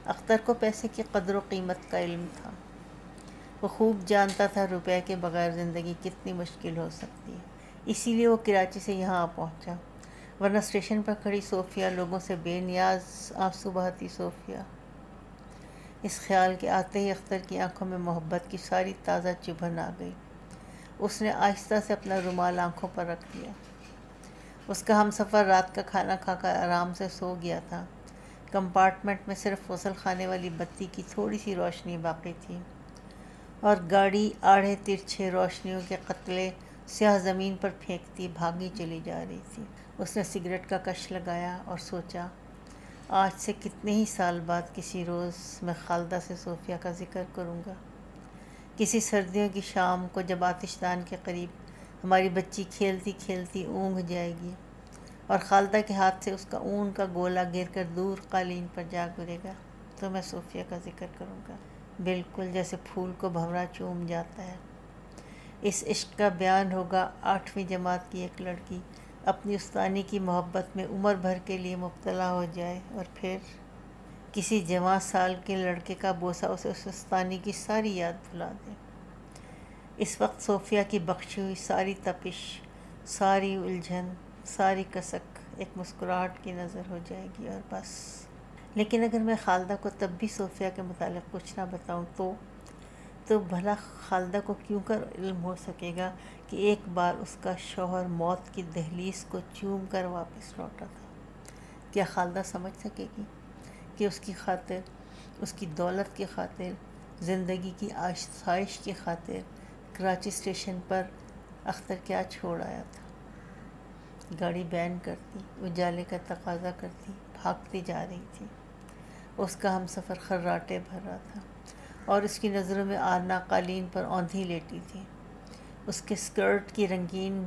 [SPEAKER 1] اختر کو پیسے کی قدر و قیمت کا علم تھا۔ وہ خوب جانتا تھا روپے کے بغیر زندگی کتنی مشکل ہو سکتی ہے، اسی لیے وہ کراچی سے یہاں آ پہنچا، ورنہ اسٹیشن پر کھڑی صوفیہ، لوگوں سے بے نیاز آنسو بہاتی صوفیہ، اس خیال کے آتے ہی اختر کی آنکھوں میں محبت کی ساری تازہ چبھن آ گئی۔ اس نے آہستہ سے اپنا رومال آنکھوں پر رکھ دیا۔ اس کا ہمسفر رات کا کھانا کھا کر آرام سے سو گیا تھا۔ کمپارٹمنٹ میں صرف غسل خانے والی بتی کی تھوڑی سی روشنی باقی تھی، اور گاڑی آڑے ترچھے روشنیوں کے قطرے سیاہ زمین پر پھینکتی بھاگی چلی جا رہی تھی۔ اس نے سگریٹ کا کش لگایا اور سوچا، آج سے کتنے ہی سال بعد کسی روز میں خالدہ سے صوفیہ کا ذکر کروں گا۔ کسی سردیوں کی شام کو جب آتش دان کے قریب ہماری بچی کھیلتی کھیلتی اونگھ جائے گی اور خالدہ کے ہاتھ سے اس کا اون کا گولا گر کر دور قالین پر جا گرے گا، تو میں صوفیہ کا ذکر کروں گا، بالکل جیسے پھول کو بھنورا چوم جاتا ہے۔ اس عشق کا بیان ہوگا 8ویں جماعت کی ایک لڑکی اپنی استانی کی محبت میں عمر بھر کے لیے مبتلا ہو جائے، اور پھر کسی جوان سال کے لڑکے کا بوسہ اسے اس استانی کی ساری یاد بھلا دے۔ اس وقت صوفیہ کی بخشی ہوئی ساری تپش، ساری الجھن، ساری کسک ایک مسکراہٹ کی نظر ہو جائے گی، اور بس۔ لیکن اگر میں خالدہ کو تب بھی صوفیہ کے متعلق کچھ نہ بتاؤں تو بھلا خالدہ کو کیوں کر علم ہو سکے گا کہ ایک بار اس کا شوہر موت کی دہلیز کو چوم کر واپس لوٹا تھا؟ کیا خالدہ سمجھ سکے گی کہ اس کی خاطر، اس کی دولت کی خاطر، زندگی کی آسائش کی خاطر کراچی اسٹیشن پر اختر کیا چھوڑ آیا تھا؟ گاڑی بین کرتی، اجالے کا تقاضا کرتی، بھاگتی جا رہی تھی۔ اس کا ہمسفر خراٹے بھر رہا تھا، اور اس کی نظروں میں آرنا قالین پر اوندھی لیٹی تھی۔ اس کے اسکرٹ کی رنگین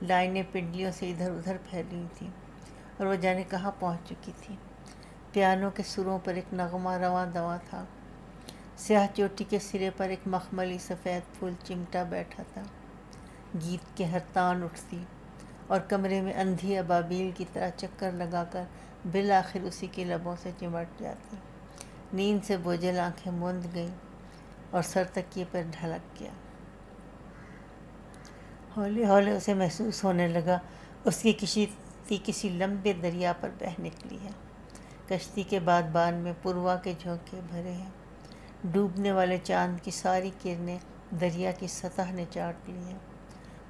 [SPEAKER 1] لائنیں پنڈلیوں سے ادھر ادھر پھیلی تھیں، اور وہ جانے کہاں پہنچ چکی تھی۔ پیانو کے سروں پر ایک نغمہ رواں دواں تھا۔ سیاہ چوٹی کے سرے پر ایک مخملی سفید پھول چمٹا بیٹھا تھا۔ گیت کے ہر تان اٹھتی اور کمرے میں اندھی ابابیل کی طرح چکر لگا کر بالآخر اسی کے لبوں سے چمٹ جاتی۔ نیند سے بوجھل آنکھیں موند گئیں اور سر تکیے پر ڈھلک گیا۔ ہولے ہولے اسے محسوس ہونے لگا اس کی کشتی کسی لمبے دریا پر بہہ نکلی ہے۔ کشتی کے بادبان میں پروا کے جھونکے بھرے ہیں۔ ڈوبنے والے چاند کی ساری کرنیں دریا کی سطح نے چاٹ لی ہیں،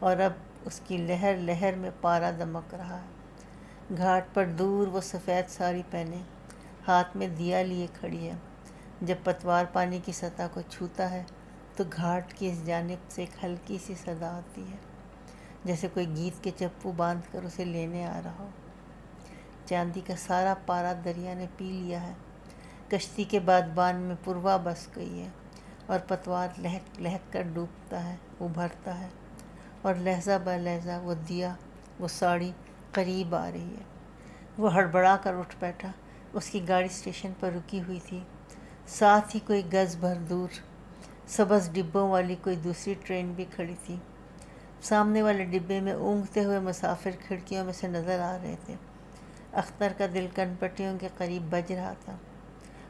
[SPEAKER 1] اور اب اس کی لہر لہر میں پارا دمک رہا ہے۔ گھاٹ پر دور وہ سفید ساری پہنے ہاتھ میں دیا لیے کھڑی ہے۔ جب پتوار پانی کی سطح کو چھوتا ہے تو گھاٹ کی اس جانب سے ایک ہلکی سی صدا آتی ہے، جیسے کوئی گیت کے چپو باندھ کر اسے لینے آ رہا ہو۔ چاندی کا سارا پارا دریا نے پی لیا ہے۔ کشتی کے بادبان میں پروا بس گئی ہے، اور پتوار لہک لہک کر ڈوبتا ہے، ابھرتا ہے، اور لہجہ بہ لہجہ وہ دیا، وہ ساڑی قریب آ رہی ہے۔ وہ ہڑبڑا کر اٹھ بیٹھا۔ اس کی گاڑی اسٹیشن پر رکی ہوئی تھی۔ ساتھ ہی کوئی گز بھر دور سبز ڈبوں والی کوئی دوسری ٹرین بھی کھڑی تھی۔ سامنے والے ڈبے میں اونگتے ہوئے مسافر کھڑکیوں میں سے نظر آ رہے تھے۔ اختر کا دل کن پٹیوں کے قریب بج رہا تھا۔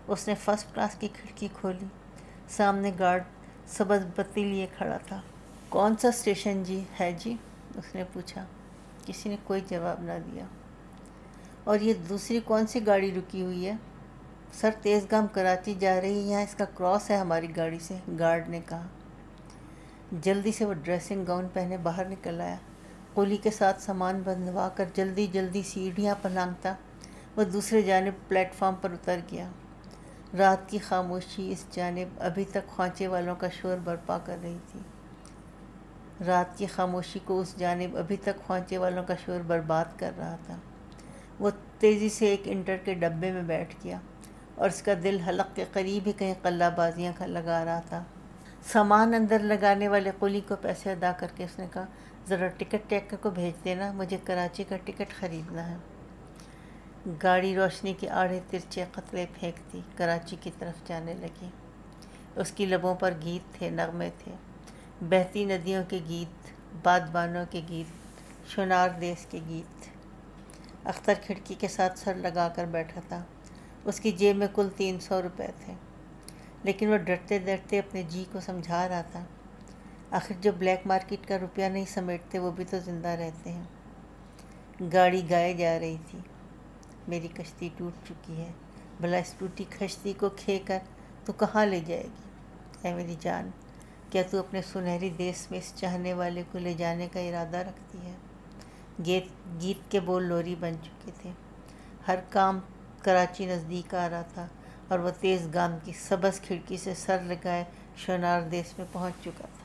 [SPEAKER 1] اس نے فرسٹ کلاس کی کھڑکی کھولی۔ سامنے گارڈ سبز بتی لیے کھڑا تھا۔ کون سا اسٹیشن ہے جی؟ اس نے پوچھا۔ کسی نے کوئی جواب نہ دیا۔ اور یہ دوسری کون سی گاڑی رکی ہوئی ہے؟ سر تیزگام کراچی جا رہی ہے، یہاں اس کا کراس ہے ہماری گاڑی سے، گارڈ نے کہا۔ جلدی سے وہ ڈریسنگ گاؤن پہنے باہر نکل آیا۔ قولی کے ساتھ سامان بندھوا کر جلدی جلدی سیڑھیاں پلانگتا وہ دوسرے جانب پلیٹ فارم پر اتر گیا۔ رات کی خاموشی اس جانب ابھی تک خوانچے والوں کا شور برپا کر رہی تھی۔ رات کی خاموشی کو اس جانب ابھی تک خوانچے والوں کا شور برباد کر رہا تھا۔ وہ تیزی سے ایک انٹر کے ڈبے میں بیٹھ گیا اور اس کا دل حلق کے قریب ہی کہیں قلہ بازیاں لگا رہا تھا۔ سامان اندر لگانے والے قلی کو پیسے ادا کر کے اس نے کہا، ذرا ٹکٹ ٹیکر کو بھیج دینا، مجھے کراچی کا ٹکٹ خریدنا ہے۔ گاڑی روشنی کے آڑے ترچے قطرے پھینکتی کراچی کی طرف جانے لگی۔ اس کی لبوں پر گیت تھے، نغمے تھے، بہتی ندیوں کے گیت، بادبانوں کے گیت، شنار دیس کے گیت۔ اختر کھڑکی کے ساتھ سر لگا کر بیٹھا تھا۔ اس کی جیب میں کل 300 روپے تھے، لیکن وہ ڈرتے ڈرتے اپنے جی کو سمجھا رہا تھا، آخر جو بلیک مارکیٹ کا روپیہ نہیں سمیٹتے وہ بھی تو زندہ رہتے ہیں۔ گاڑی گائے جا رہی تھی، میری کشتی ٹوٹ چکی ہے، بھلا اس ٹوٹی کشتی کو کھے کر تو کہاں لے جائے گی؟ اے میری جان، کیا تو اپنے سنہری دیس میں اس چاہنے والے کو لے جانے کا ارادہ رکھتی ہے؟ گیت کے بول لوری بن چکے تھے، ہر کام کراچی نزدیک آ رہا تھا، اور وہ تیز گام کی سبز کھڑکی سے سر لگائے شونار دیس میں پہنچ چکا تھا۔